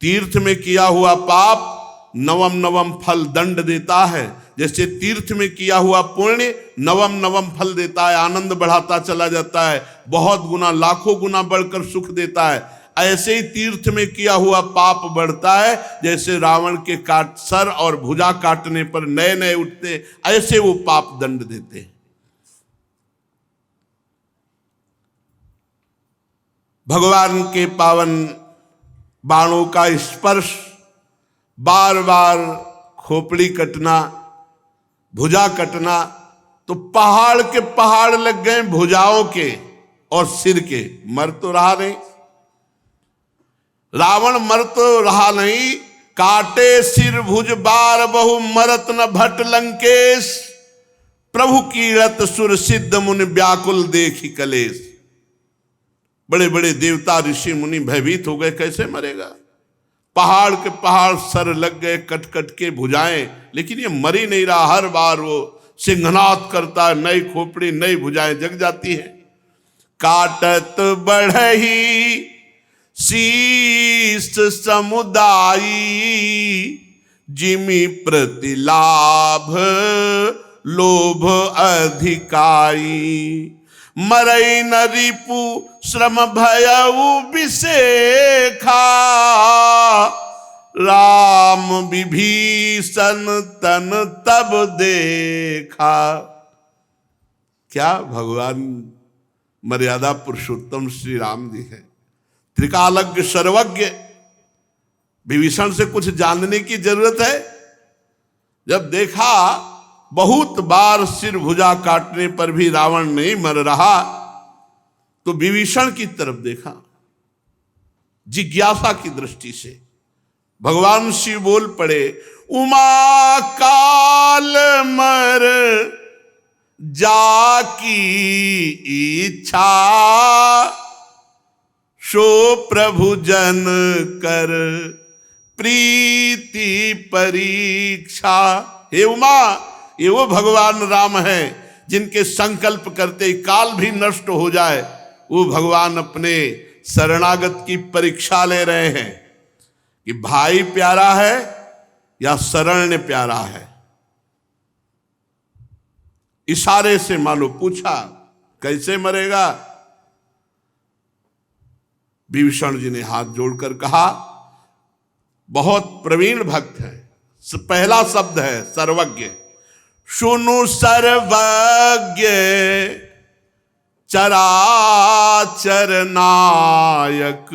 तीर्थ में किया हुआ पाप नवम नवम फल दंड देता है, जैसे तीर्थ में किया हुआ पुण्य नवम नवम फल देता है, आनंद बढ़ाता चला जाता है, बहुत गुना लाखों गुना बढ़कर सुख देता है। ऐसे ही तीर्थ में किया हुआ पाप बढ़ता है, जैसे रावण के सर और भुजा काटने पर नए नए उठते, ऐसे वो पाप दंड देते हैं। भगवान के पावन बाणों का स्पर्श, बार बार खोपड़ी कटना, भुजा कटना, तो पहाड़ के पहाड़ लग गए भुजाओं के और सिर के। मर तो रहा नहीं रावण, मर तो रहा नहीं। काटे सिर भुज बार बहु, मरत न भट लंकेश, प्रभु कीरत सुर सिद्ध मुनि व्याकुल देखी कलेश। बड़े बड़े देवता ऋषि मुनि भयभीत हो गए, कैसे मरेगा। पहाड़ के पहाड़ सर लग गए, कट कट के भुजाएं, लेकिन ये मर ही नहीं रहा। हर बार वो सिंहनाद करता है, नई खोपड़ी नई भुजाएं जग जाती है। काटत बढ़ही शीस समुदायी, जिमि प्रतिलाभ लोभ अधिकाई। मरई न रिपु श्रम भयउ विषेखा, राम विभीषण तन तब देखा। क्या भगवान मर्यादा पुरुषोत्तम श्री राम जी हैं, त्रिकालज्ञ सर्वज्ञ। विभीषण से कुछ जानने की जरूरत है? जब देखा बहुत बार सिर भुजा काटने पर भी रावण नहीं मर रहा, तो विभीषण की तरफ देखा जिज्ञासा की दृष्टि से। भगवान शिव बोल पड़े, उमा काल मर जाकी इच्छा, सो प्रभु जन कर प्रीति परीक्षा। हे उमा, ये वो भगवान राम है जिनके संकल्प करते ही काल भी नष्ट हो जाए, वो भगवान अपने शरणागत की परीक्षा ले रहे हैं कि भाई प्यारा है या शरण प्यारा है। इशारे से मानो पूछा, कैसे मरेगा? विभीषण जी ने हाथ जोड़कर कहा, बहुत प्रवीण भक्त है। पहला शब्द है सर्वज्ञ। सुनु सर्वज्ञ चराचर नायक,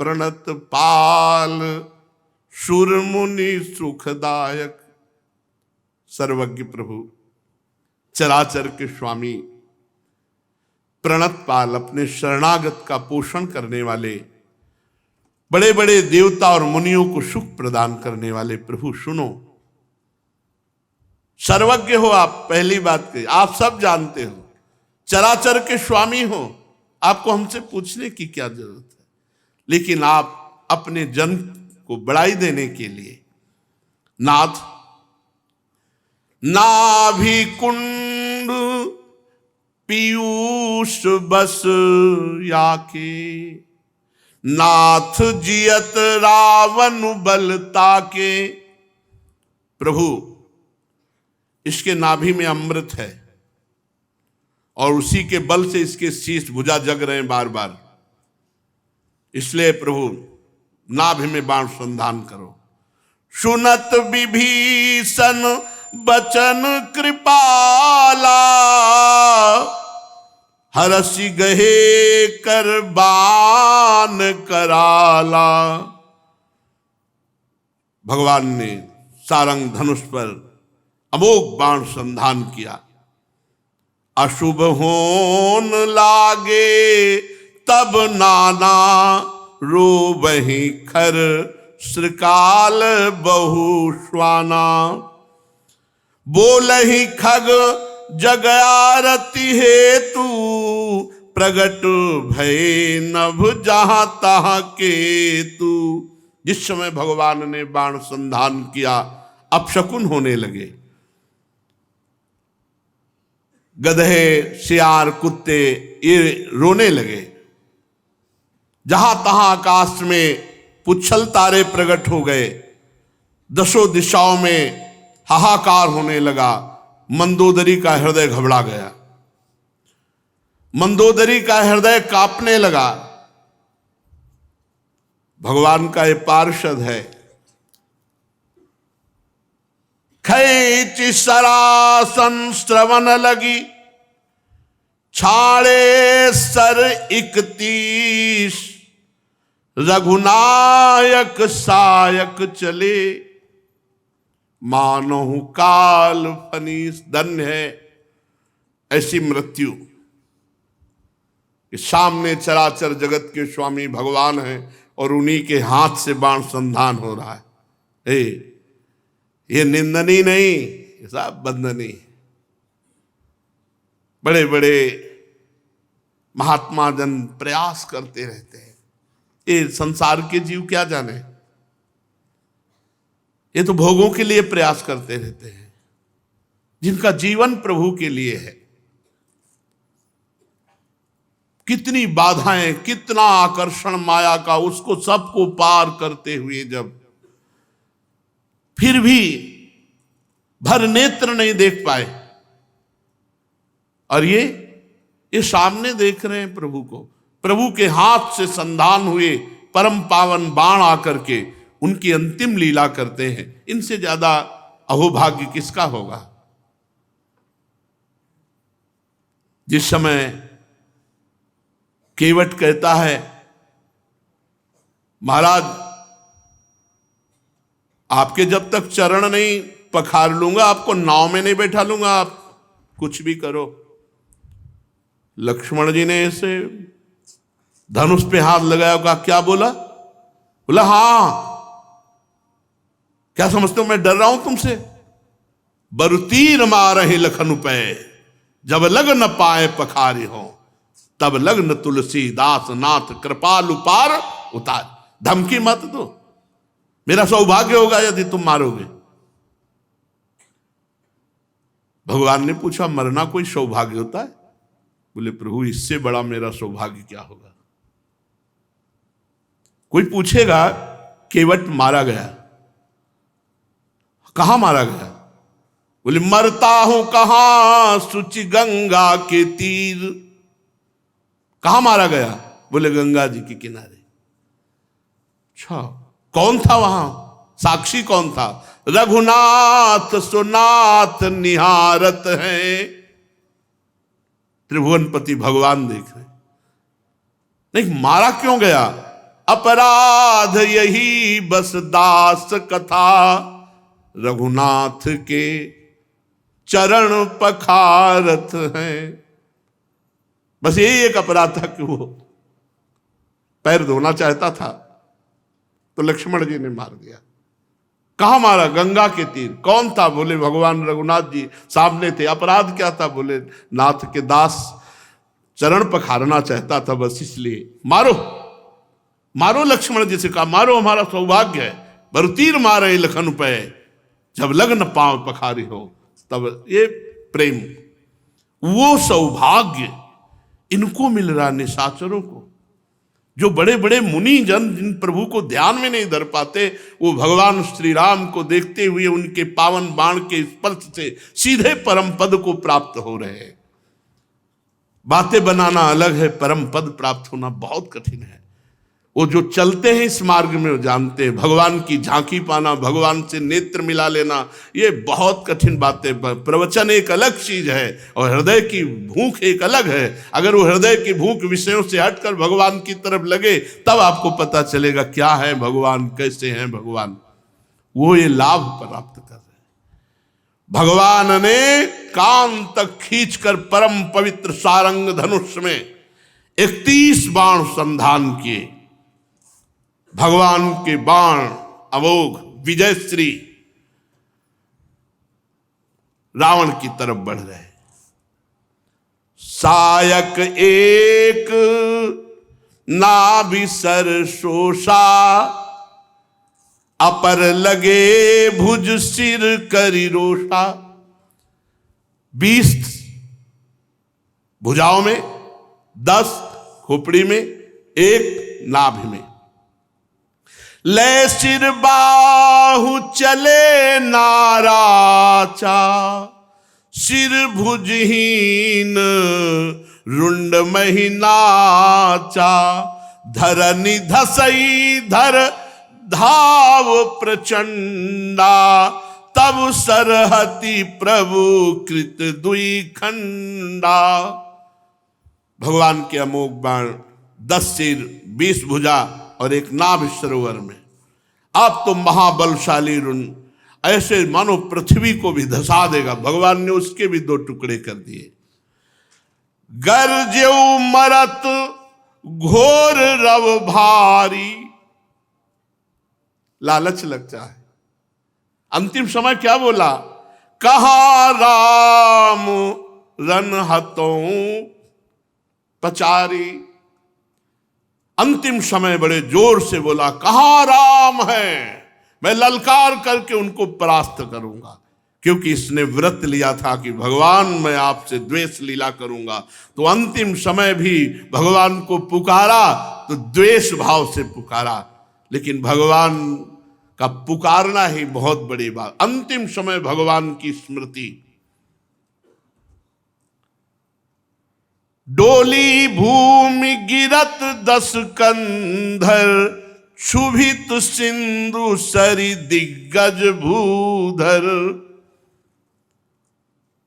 प्रणत पाल सुर मुनि सुखदायक। सर्वज्ञ प्रभु, चराचर के स्वामी, प्रणत पाल, अपने शरणागत का पोषण करने वाले, बड़े बड़े देवता और मुनियों को सुख प्रदान करने वाले प्रभु सुनो। सर्वज्ञ हो आप, पहली बात कही, आप सब जानते हो, चराचर के स्वामी हो, आपको हमसे पूछने की क्या जरूरत है? लेकिन आप अपने जन को बड़ाई देने के लिए नाथ नाभि कुंड पीयूष बस याके, नाथ जियत रावण बल ताके। प्रभु, इसके नाभि में अमृत है और उसी के बल से इसके शीश भुजा जग रहे हैं बार बार। इसलिए प्रभु नाभि में बाण संधान करो। सुनत विभीषण बचन कृपाला, हरसि गहे कर बाण कराला। भगवान ने सारंग धनुष पर अमोघ बाण संधान किया। अशुभ होन लागे तब नाना, रोबहि खर श्रकाल बहु श्वाना। बोलहि खग जगयारति हेतु, प्रगट भय नभ जहां तहां केतु। जिस समय भगवान ने बाण संधान किया, अपशकुन होने लगे। गधे, सियार, कुत्ते ये रोने लगे। जहां तहां आकाश में पुच्छल तारे प्रकट हो गए। दसों दिशाओं में हाहाकार होने लगा। मंदोदरी का हृदय घबरा गया, मंदोदरी का हृदय कांपने लगा। भगवान का ये पार्षद है। खैच सरासन श्रवण लगी, छाड़े सर 31, रघुनायक सायक चले, मानहु काल फनीस। धन्य है ऐसी मृत्यु कि सामने चराचर जगत के स्वामी भगवान हैं और उन्हीं के हाथ से बाण संधान हो रहा है। ये निंदनीय नहीं, ये सब बंदनीय। बड़े बड़े महात्मा जन प्रयास करते रहते हैं। ये संसार के जीव क्या जाने, ये तो भोगों के लिए प्रयास करते रहते हैं। जिनका जीवन प्रभु के लिए है। कितनी बाधाएं, कितना आकर्षण माया का, उसको सबको पार करते हुए जब फिर भी भर नेत्र नहीं देख पाए, और ये सामने देख रहे हैं प्रभु को, प्रभु के हाथ से संधान हुए परम पावन बाण आकर के उनकी अंतिम लीला करते हैं। इनसे ज्यादा अहोभाग्य किसका होगा। जिस समय केवट कहता है, महाराज आपके जब तक चरण नहीं पखार लूंगा, आपको नाव में नहीं बैठा लूंगा, आप कुछ भी करो। लक्ष्मण जी ने ऐसे धनुष पे हाथ लगाया, कहा क्या बोला? बोला हाँ, क्या समझते हो मैं डर रहा हूं तुमसे? बरुतीर मारहि लखन पे, जब लग न पाए पखारी हो, तब लग्न तुलसीदास नाथ कृपालु पार उतार। धमकी मत दो, मेरा सौभाग्य होगा यदि तुम मारोगे। भगवान ने पूछा, मरना कोई सौभाग्य होता है? बोले प्रभु इससे बड़ा मेरा सौभाग्य क्या होगा। कोई पूछेगा केवट मारा गया, कहां मारा गया? बोले मरता हूं कहां, सुचि गंगा के तीर। कहां मारा गया? बोले गंगा जी के किनारे। अच्छा, कौन था वहां? साक्षी कौन था? रघुनाथ सुनाथ निहारत हैं। त्रिभुवनपति भगवान देख रहे। नहीं, मारा क्यों गया? अपराध यही बस दास कथा, रघुनाथ के चरण पखारत हैं। बस यही एक अपराध था कि वो पैर धोना चाहता था, तो लक्ष्मण जी ने मार दिया। कहां मारा? गंगा के तीर। कौन था? बोले भगवान रघुनाथ जी सामने थे। अपराध क्या था? बोले नाथ के दास चरण पखारना चाहता था, बस इसलिए। मारो मारो, लक्ष्मण जी से कहा मारो, हमारा सौभाग्य है। बरुतीर मारे लखन पे, जब लग्न पांव पखारी हो, तब ये प्रेम, वो सौभाग्य इनको मिल रहा, निशाचरों को। जो बड़े बड़े मुनि जन जिन प्रभु को ध्यान में नहीं धर पाते, वो भगवान श्री राम को देखते हुए उनके पावन बाण के स्पर्श से सीधे परम पद को प्राप्त हो रहे हैं। बातें बनाना अलग है, परम पद प्राप्त होना बहुत कठिन है। वो जो चलते हैं इस मार्ग में वो जानते हैं, भगवान की झांकी पाना, भगवान से नेत्र मिला लेना, ये बहुत कठिन बातें। प्रवचन एक अलग चीज है और हृदय की भूख एक अलग है। अगर वो हृदय की भूख विषयों से हटकर भगवान की तरफ लगे, तब आपको पता चलेगा क्या है भगवान, कैसे हैं भगवान। वो ये लाभ प्राप्त कर रहे हैं। भगवान ने कान तक खींचकर परम पवित्र सारंग धनुष में 31 बाण संधान किए। भगवान के बाण अमोघ विजयश्री रावण की तरफ बढ़ रहे। सायक एक नाभिसर शोषा, अपर लगे भुज सिर करी रोषा। 20 भुजाओं में, 10 खोपड़ी में, 1 नाभि में। ले सिर बाहु चले नाराचा, सिर भुजहीन रुंड महिनाचा। धरनि धसई धर धाव प्रचंडा, तब सरहति प्रभु कृत दुई खंडा। भगवान के अमोघ बाण, 10 सिर, 20 भुजा और 1 नाभि सरोवर में। आप तो महाबलशाली रुन, ऐसे मानो पृथ्वी को भी धसा देगा। भगवान ने उसके भी 2 टुकड़े कर दिए। गर्जेऊ मरत घोर रव भारी, लालच लगता है। अंतिम समय क्या बोला? कहा राम रन हतों पचारी। अंतिम समय बड़े जोर से बोला, कहां राम है, मैं ललकार करके उनको परास्त करूंगा। क्योंकि इसने व्रत लिया था कि भगवान मैं आपसे द्वेष लीला करूंगा। तो अंतिम समय भी भगवान को पुकारा तो द्वेष भाव से पुकारा, लेकिन भगवान का पुकारना ही बहुत बड़ी बात। अंतिम समय भगवान की स्मृति। डोली भूमि गिरत 10 कंधर, क्षुभित सिंधु सरि दिग्गज भूधर।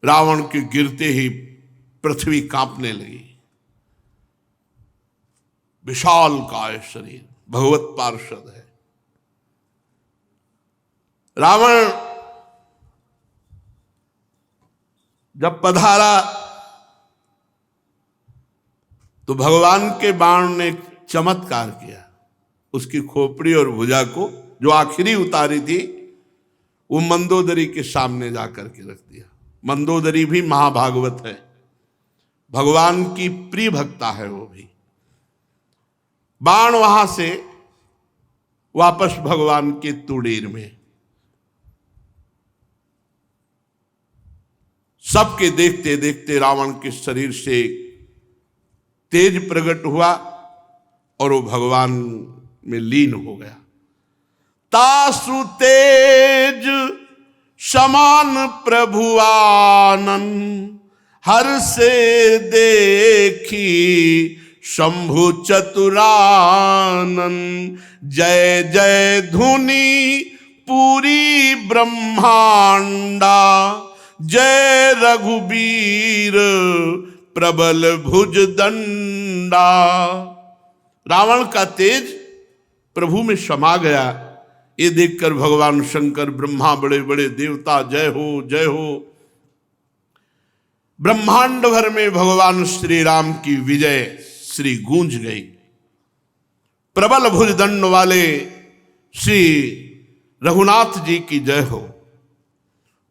रावण के गिरते ही पृथ्वी कांपने लगी। विशाल काय शरीर, भगवत पार्षद है। रावण जब पधारा तो भगवान के बाण ने चमत्कार किया। उसकी खोपड़ी और भुजा को जो आखिरी उतारी थी वो मंदोदरी के सामने जाकर के रख दिया। मंदोदरी भी महाभागवत है, भगवान की प्रिय भक्ता है वो भी। बाण वहां से वापस भगवान के तुड़ीर में। सबके देखते देखते रावण के शरीर से तेज प्रकट हुआ और वो भगवान में लीन हो गया। तासु तेज समान प्रभुआनंद, हर से देखी शंभु चतुरानंद। जय जय धुनि पूरी ब्रह्मांडा, जय रघुबीर प्रबल भुज दंडा। रावण का तेज प्रभु में समा गया। ये देखकर भगवान शंकर, ब्रह्मा, बड़े बड़े देवता जय हो जय हो। ब्रह्मांड भर में भगवान श्री राम की विजय श्री गूंज गई। प्रबल भुज दंड वाले श्री रघुनाथ जी की जय हो।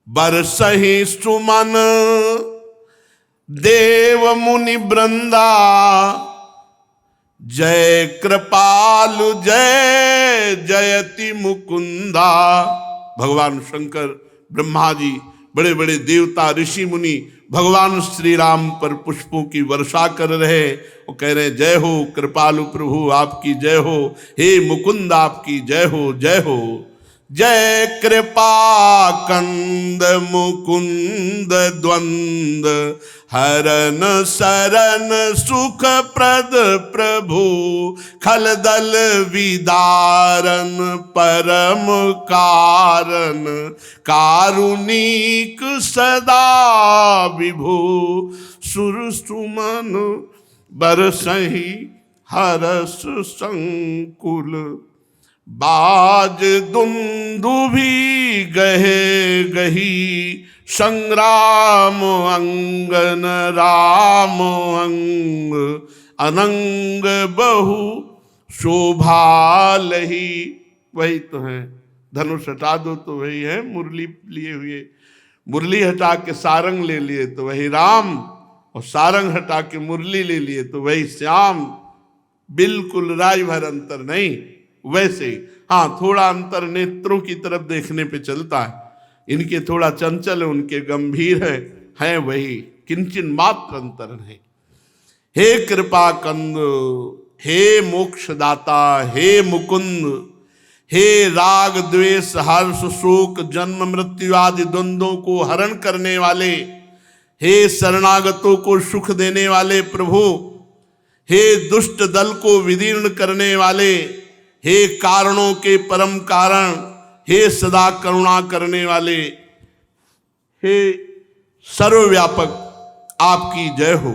बरसहि सुमन देव मुनि वृंदा, जय कृपालु जय जयति मुकुंदा। भगवान शंकर, ब्रह्मा जी, बड़े बड़े देवता, ऋषि मुनि भगवान श्री राम पर पुष्पों की वर्षा कर रहे। वो कह रहे जय हो कृपालु प्रभु आपकी जय हो, हे मुकुंद आपकी जय हो जय हो। जय कृपा कंद मुकुंद द्वंद, हरन सरन सुख प्रद प्रभु। खलदल विदारन परम कारण, कारुणिक सदा विभु। सुर सुमन बरसहि हरस संकुल, बाज दुंदुभि गहे गही। संग्राम अंगन राम अंग, अनंग बहु शोभा लही। वही तो है, धनुष हटा दो तो वही है, मुरली लिए हुए, मुरली हटा के सारंग ले लिए तो वही राम, और सारंग हटा के मुरली ले लिए तो वही श्याम। बिल्कुल राय भर अंतर नहीं। वैसे हाँ, थोड़ा अंतर नेत्रों की तरफ देखने पे चलता है। इनके थोड़ा चंचल है, उनके गंभीर है वही, किंचन मात्र अंतर नहीं। हे कृपा कंद, हे मोक्षदाता, हे मुकुंद, हे राग द्वेष हर्ष शोक जन्म मृत्यु आदि द्वंद्वों को हरण करने वाले, हे शरणागतों को सुख देने वाले प्रभु, हे दुष्ट दल को विदीर्ण करने वाले, हे कारणों के परम कारण, हे सदा करुणा करने वाले, हे सर्वव्यापक आपकी जय हो।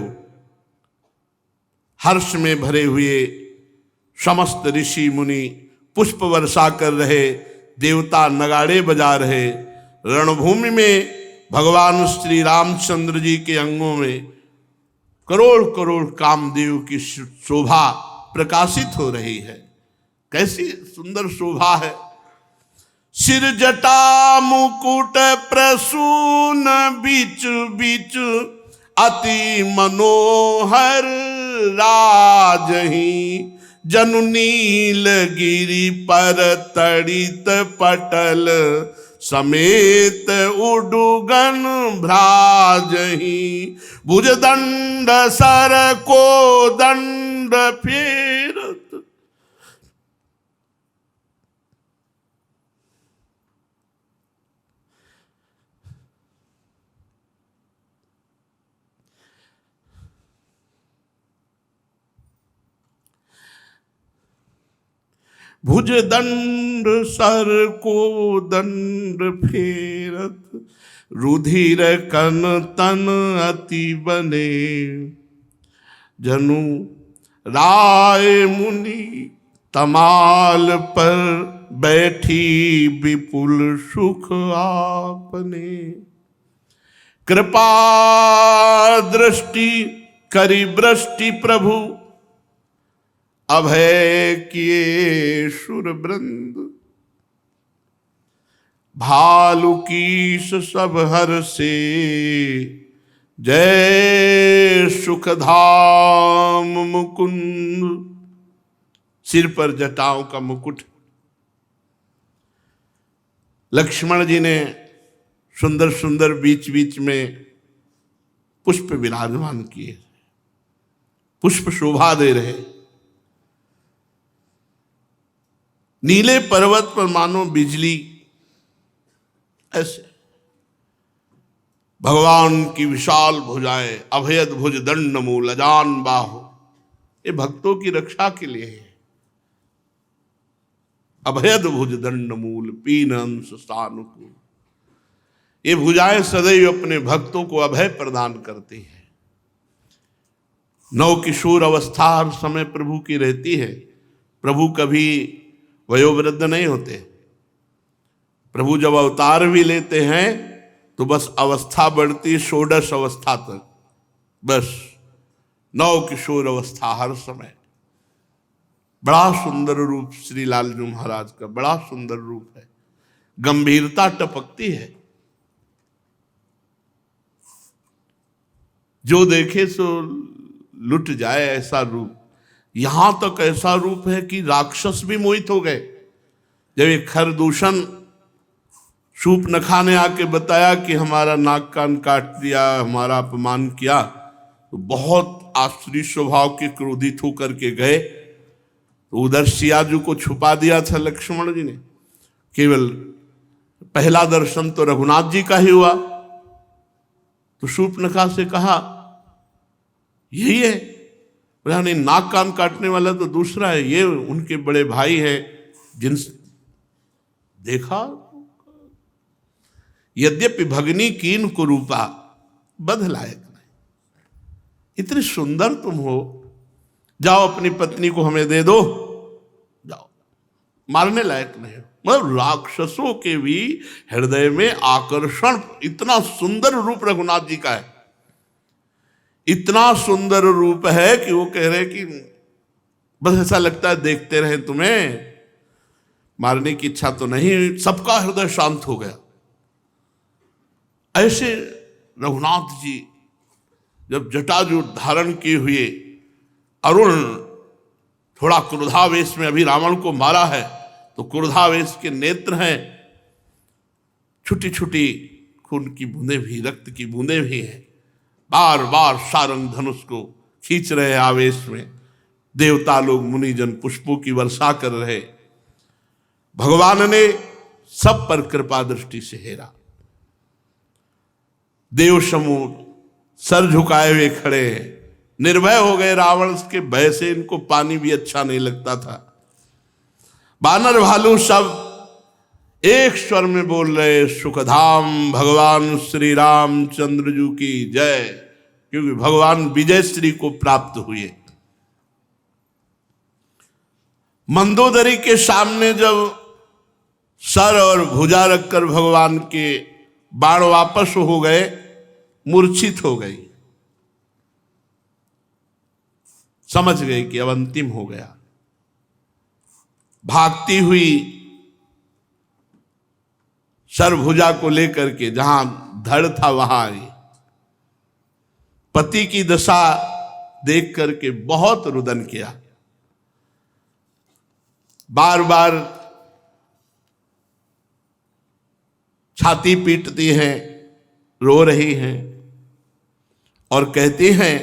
हर्ष में भरे हुए समस्त ऋषि मुनि पुष्प वर्षा कर रहे, देवता नगाड़े बजा रहे। रणभूमि में भगवान श्री रामचंद्र जी के अंगों में करोड़ करोड़ कामदेव की शोभा प्रकाशित हो रही है। कैसी सुंदर शोभा है। सिर जटा मुकुट प्रसून बीच बीच, अति मनोहर राजही। जनु नील गिरि पर तड़ित पटल, समेत उडुगन भ्राजही, भुजदंड सर को दंड फेरत। भुज दंड सर को दंड फेरत, रुधिर कन तन अति बने, जनु राय मुनि तमाल पर बैठी विपुल सुख आपने। कृपा दृष्टि करी वृष्टि प्रभु, अभय किए सुर वृंद, भालु कीस सब हर से, जय सुखधाम मुकुंद। सिर पर जटाओं का मुकुट लक्ष्मण जी ने सुंदर सुंदर बीच बीच में पुष्प विराजमान किए, पुष्प शोभा दे रहे। नीले पर्वत पर मानो बिजली, ऐसे भगवान की विशाल भुजाएं, अभयद भुज दंड मूल अजान बाहु, ये भक्तों की रक्षा के लिए है। अभयद भुज दंड मूल पीन अंश सानुकूल, ये भुजाएं सदैव अपने भक्तों को अभय प्रदान करती है। नव किशोर अवस्था हर समय प्रभु की रहती है। प्रभु कभी वयोवृद्ध नहीं होते। प्रभु जब अवतार भी लेते हैं तो बस अवस्था बढ़ती षोडश अवस्था तक, बस नव किशोर अवस्था हर समय। बड़ा सुंदर रूप श्री लालजू महाराज का, बड़ा सुंदर रूप है, गंभीरता टपकती है। जो देखे सो लुट जाए ऐसा रूप। यहां तक ऐसा रूप है कि राक्षस भी मोहित हो गए। जब एक खरदूषण शूर्पणखा ने आके बताया कि हमारा नाक कान काट दिया, हमारा अपमान किया, तो बहुत आश्चर्य स्वभाव के क्रोधित होकर के गए। तो उधर सियाजू को छुपा दिया था लक्ष्मण जी ने। केवल पहला दर्शन तो रघुनाथ जी का ही हुआ। तो शूर्पणखा से कहा यही है। बोला नहीं, नाक कान काटने वाला तो दूसरा है, ये उनके बड़े भाई हैं। जिन देखा, यद्यपि भगनी कीन कुरूपा बध लायक नहीं, इतनी सुंदर तुम हो, जाओ अपनी पत्नी को हमें दे दो, जाओ, मारने लायक नहीं हो। मतलब राक्षसों के भी हृदय में आकर्षण, इतना सुंदर रूप रघुनाथ जी का है, इतना सुंदर रूप है कि वो कह रहे कि बस ऐसा लगता है देखते रहे तुम्हें, मारने की इच्छा तो नहीं। सबका हृदय शांत हो गया। ऐसे रघुनाथ जी जब जटाजूट धारण किए हुए अरुण, थोड़ा क्रोधावेश में अभी रावण को मारा है, तो क्रोधावेश के नेत्र हैं, छोटी छोटी खून की बूंदें भी, रक्त की बूंदें भी हैं। बार बार सारंग धनुष को खींच रहे आवेश में। देवता लोग, मुनिजन पुष्पों की वर्षा कर रहे। भगवान ने सब पर कृपा दृष्टि से हेरा। देव समूह सर झुकाए हुए खड़े हैं, निर्भय हो गए। रावण के भय से इनको पानी भी अच्छा नहीं लगता था। बानर भालू सब एक स्वर में बोल रहे, सुखधाम भगवान श्री रामचंद्र जी की जय, क्योंकि भगवान विजय श्री को प्राप्त हुए। मंदोदरी के सामने जब सर और भुजा रखकर भगवान के बाण वापस हो गए, मूर्छित हो गई, समझ गए कि अब अंतिम हो गया। भागती हुई सर भुजा को लेकर के जहां धड़ था वहां आई। पति की दशा देख करके बहुत रुदन किया। बार बार छाती पीटती हैं, रो रही हैं और कहती हैं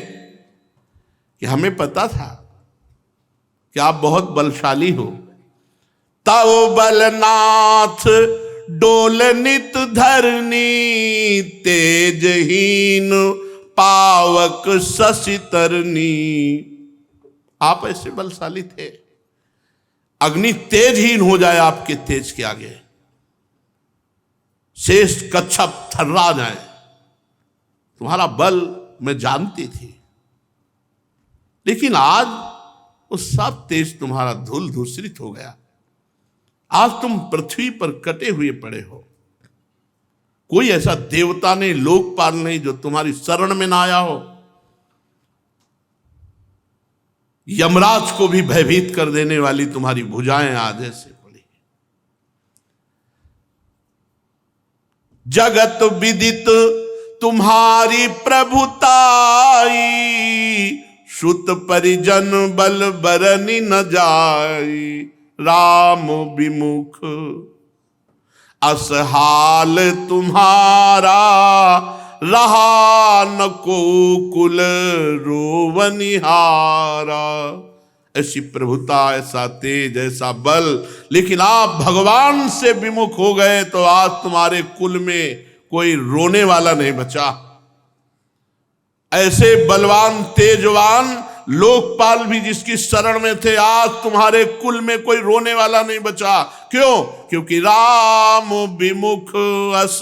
कि हमें पता था कि आप बहुत बलशाली हो। तव बलनाथ डोलनित धरनी, तेजहीन पावक शशि तरनी। आप ऐसे बलशाली थे, अग्नि तेजहीन हो जाए आपके तेज के आगे, शेष कच्छप थर्रा जाए। तुम्हारा बल मैं जानती थी, लेकिन आज वो सब तेज तुम्हारा धूल धूसरित हो गया। आज तुम पृथ्वी पर कटे हुए पड़े हो। कोई ऐसा देवता नहीं, लोकपाल नहीं जो तुम्हारी शरण में ना आया हो। यमराज को भी भयभीत कर देने वाली तुम्हारी भुजाएं आज ऐसे पड़ी। जगत विदित तुम्हारी प्रभुताई, श्रुत परिजन बल बरनी न जाई। राम विमुख असहाल तुम्हारा, रहा न को कुल रोवनिहारा। ऐसी प्रभुता, ऐसा तेज, ऐसा बल, लेकिन आप भगवान से विमुख हो गए तो आज तुम्हारे कुल में कोई रोने वाला नहीं बचा। ऐसे बलवान तेजवान लोकपाल भी जिसकी शरण में थे, आज तुम्हारे कुल में कोई रोने वाला नहीं बचा। क्यों? क्योंकि राम विमुख अस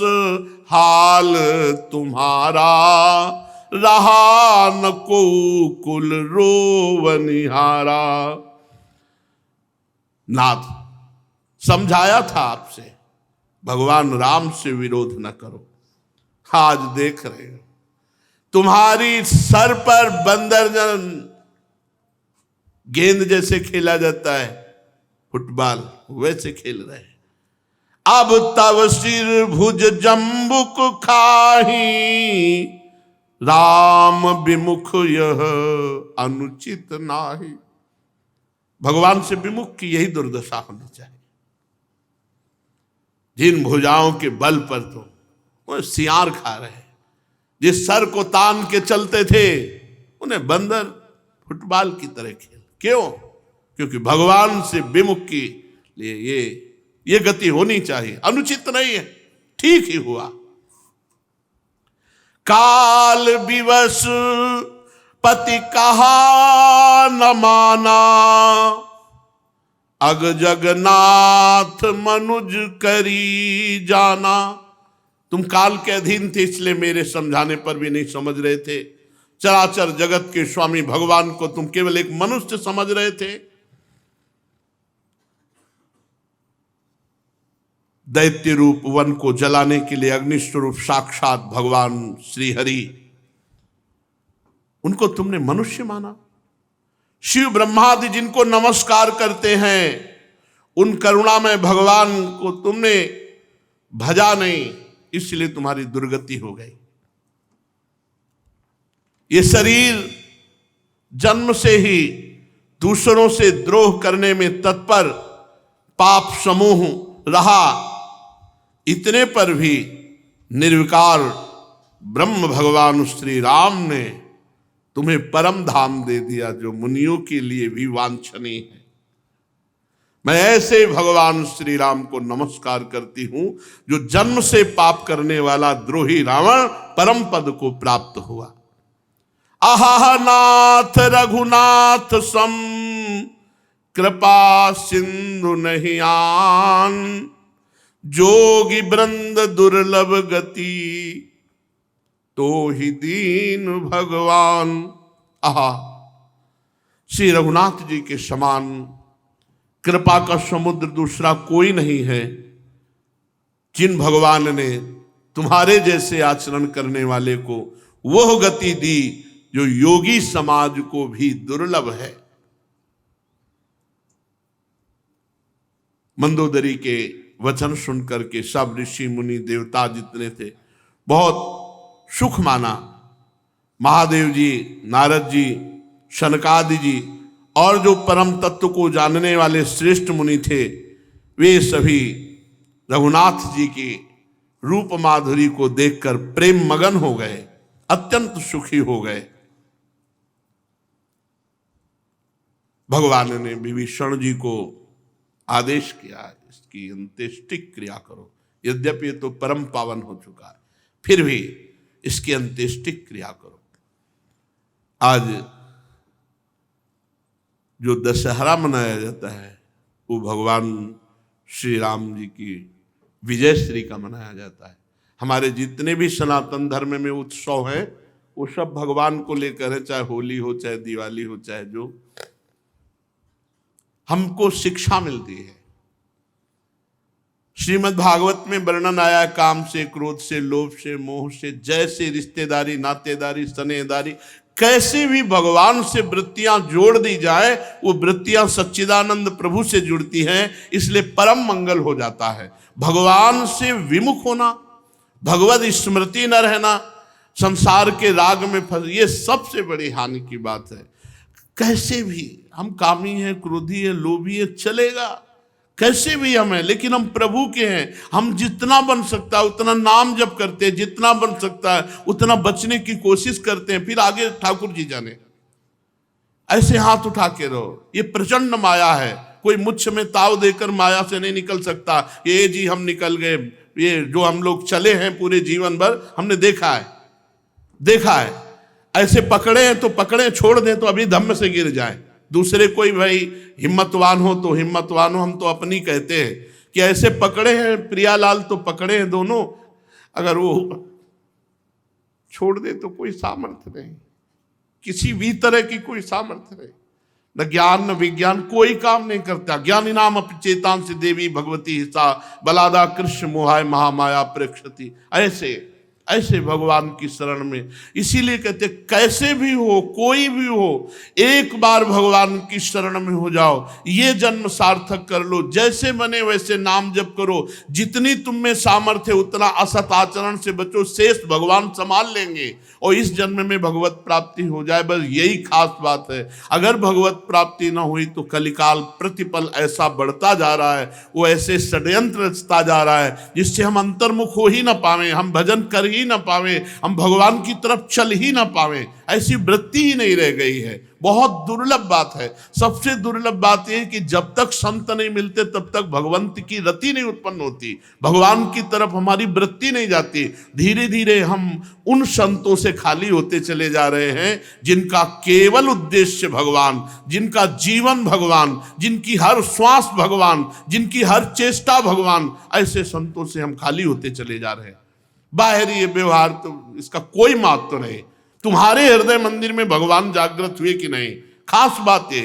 हाल तुम्हारा, रहा न को कुल रोवनिहारा। नाथ समझाया था आपसे, भगवान राम से विरोध न करो। आज देख रहे हो तुम्हारी सर पर बंदर गेंद जैसे खेला जाता है फुटबॉल, वैसे खेल रहे हैं। अब तव सिर भुज जम्बुक खाही, राम विमुख यह अनुचित नाही। भगवान से विमुख की यही दुर्दशा होनी चाहिए। जिन भुजाओं के बल पर तो वो सियार खा रहे हैं, जिस सर को तान के चलते थे उन्हें बंदर फुटबॉल की तरह खेल। क्यों? क्योंकि भगवान से विमुख की लिए ये गति होनी चाहिए। अनुचित नहीं है, ठीक ही हुआ। काल विवश पति कहा न माना, अग जगन्नाथ मनुज करी जाना। तुम काल के अधीन थे, इसलिए मेरे समझाने पर भी नहीं समझ रहे थे। चराचर जगत के स्वामी भगवान को तुम केवल एक मनुष्य समझ रहे थे। दैत्य रूप वन को जलाने के लिए अग्नि स्वरूप साक्षात भगवान श्री हरि, उनको तुमने मनुष्य माना। शिव ब्रह्मादि जिनको नमस्कार करते हैं, उन करुणामय भगवान को तुमने भजा नहीं, इसलिए तुम्हारी दुर्गति हो गई। ये शरीर जन्म से ही दूसरों से द्रोह करने में तत्पर पाप समूह रहा। इतने पर भी निर्विकार ब्रह्म भगवान श्री राम ने तुम्हें परम धाम दे दिया, जो मुनियों के लिए भी वांछनीय है। मैं ऐसे भगवान श्री राम को नमस्कार करती हूं, जो जन्म से पाप करने वाला द्रोही रावण परम पद को प्राप्त हुआ। आहा नाथ रघुनाथ सम, कृपा सिंधु नहीं आन। जोगी वृंद दुर्लभ गति, तो ही दीन भगवान। आहा, श्री रघुनाथ जी के समान कृपा का समुद्र दूसरा कोई नहीं है। जिन भगवान ने तुम्हारे जैसे आचरण करने वाले को वह गति दी जो योगी समाज को भी दुर्लभ है। मंदोदरी के वचन सुनकर के सब ऋषि मुनि देवता जितने थे बहुत सुख माना। महादेव जी, नारद जी, शनकादि जी और जो परम तत्व को जानने वाले श्रेष्ठ मुनि थे, वे सभी रघुनाथ जी की रूप माधुरी को देखकर प्रेम मगन हो गए, अत्यंत सुखी हो गए। भगवान ने विभीषण जी को आदेश किया, इसकी अंत्येष्टि क्रिया करो। यद्यपि ये तो परम पावन हो चुका है, फिर भी इसकी अंत्येष्टि क्रिया करो। आज जो दशहरा मनाया जाता है वो भगवान श्री राम जी की विजय श्री का मनाया जाता है। हमारे जितने भी सनातन धर्म में उत्सव हैं वो सब भगवान को लेकर है, चाहे होली हो, चाहे दिवाली हो, चाहे जो हमको शिक्षा मिलती है। श्रीमद् भागवत में वर्णन आया, काम से, क्रोध से, लोभ से, मोह से, जैसे रिश्तेदारी, नातेदारी, सनेदारी, कैसे भी भगवान से वृत्तियां जोड़ दी जाए वो वृत्तियां सच्चिदानंद प्रभु से जुड़ती हैं, इसलिए परम मंगल हो जाता है। भगवान से विमुख होना, भगवत स्मृति न रहना, संसार के राग में फंस, ये सबसे बड़ी हानि की बात है। कैसे भी हम कामी हैं, क्रोधी है, लोभी है, चलेगा, कैसे भी हम हैं, लेकिन हम प्रभु के हैं। हम जितना बन सकता है उतना नाम जप करते हैं, जितना बन सकता है उतना बचने की कोशिश करते हैं, फिर आगे ठाकुर जी जाने। ऐसे हाथ उठा के रहो, ये प्रचंड माया है, कोई मुझ में ताव देकर माया से नहीं निकल सकता। ये जी हम निकल गए, ये जो हम लोग चले हैं पूरे जीवन भर हमने देखा है। ऐसे पकड़े हैं तो पकड़े, छोड़ दें तो अभी धम्म से गिर जाए। दूसरे कोई भाई हिम्मतवान हो तो हिम्मतवान हो, हम तो अपनी कहते हैं कि ऐसे पकड़े हैं प्रियालाल तो पकड़े हैं दोनों, अगर वो छोड़ दे तो कोई सामर्थ्य नहीं, किसी भी तरह की कोई सामर्थ्य नहीं, न ज्ञान न विज्ञान, कोई काम नहीं करता। ज्ञानी नाम अपचेतां से देवी भगवती हिस्सा बलादा कृष्ण मोहाय महामाया प्रेक्षति। ऐसे भगवान की शरण में, इसीलिए कहते कैसे भी हो, कोई भी हो, एक बार भगवान की शरण में हो जाओ, ये जन्म सार्थक कर लो। जैसे बने वैसे नाम जप करो, जितनी तुम में सामर्थ्य उतना असत आचरण से बचो, शेष भगवान संभाल लेंगे और इस जन्म में भगवत प्राप्ति हो जाए। बस यही खास बात है। अगर भगवत प्राप्ति न हुई तो कलिकाल प्रतिपल ऐसा बढ़ता जा रहा है, वो ऐसे षड्यंत्र रचता जा रहा है जिससे हम अंतर्मुख हो ही ना पावे, हम भजन कर ही ना पावे, हम भगवान की तरफ चल ही ना पावे, ऐसी वृत्ति ही नहीं रह गई है। बहुत दुर्लभ बात है। सबसे दुर्लभ बात यह है कि जब तक संत नहीं मिलते तब तक भगवंत की रति नहीं उत्पन्न होती, भगवान की तरफ हमारी वृत्ति नहीं जाती। धीरे धीरे हम उन संतों से खाली होते चले जा रहे हैं जिनका केवल उद्देश्य भगवान, जिनका जीवन भगवान, जिनकी हर श्वास भगवान, जिनकी हर चेष्टा भगवान, ऐसे संतों से हम खाली होते चले जा रहे हैं। बाहरी ये व्यवहार तो इसका कोई महत्व नहीं। तुम्हारे हृदय मंदिर में भगवान जागृत हुए कि नहीं, खास बात ये,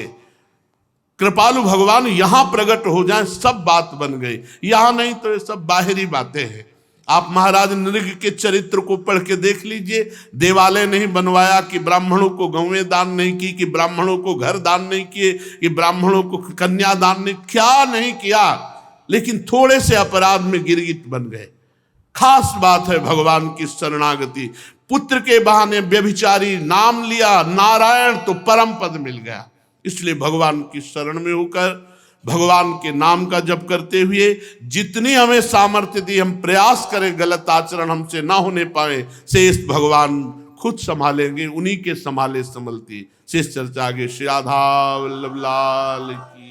कृपालु भगवान यहां प्रकट हो जाए, सब बात बन गई। यहां नहीं तो ये सब बाहरी बातें हैं। आप महाराज नृग के चरित्र को पढ़ के देख लीजिए। देवालय नहीं बनवाया कि ब्राह्मणों को गौवें दान नहीं की, कि ब्राह्मणों को घर दान नहीं किए, कि ब्राह्मणों को कन्या दान नहीं, क्या नहीं किया, लेकिन थोड़े से अपराध में गिरगिट बन गए। खास बात है भगवान की शरणागति। पुत्र के बहाने व्यभिचारी नाम लिया नारायण तो परम पद मिल गया। इसलिए भगवान की शरण में होकर भगवान के नाम का जप करते हुए जितनी हमें सामर्थ्य दी, हम प्रयास करें गलत आचरण हमसे ना होने पाए, शेष भगवान खुद संभालेंगे। उन्हीं के संभाले संभलती। शेष चर्चा आगे। श्री राधा वल्लभ लाल की।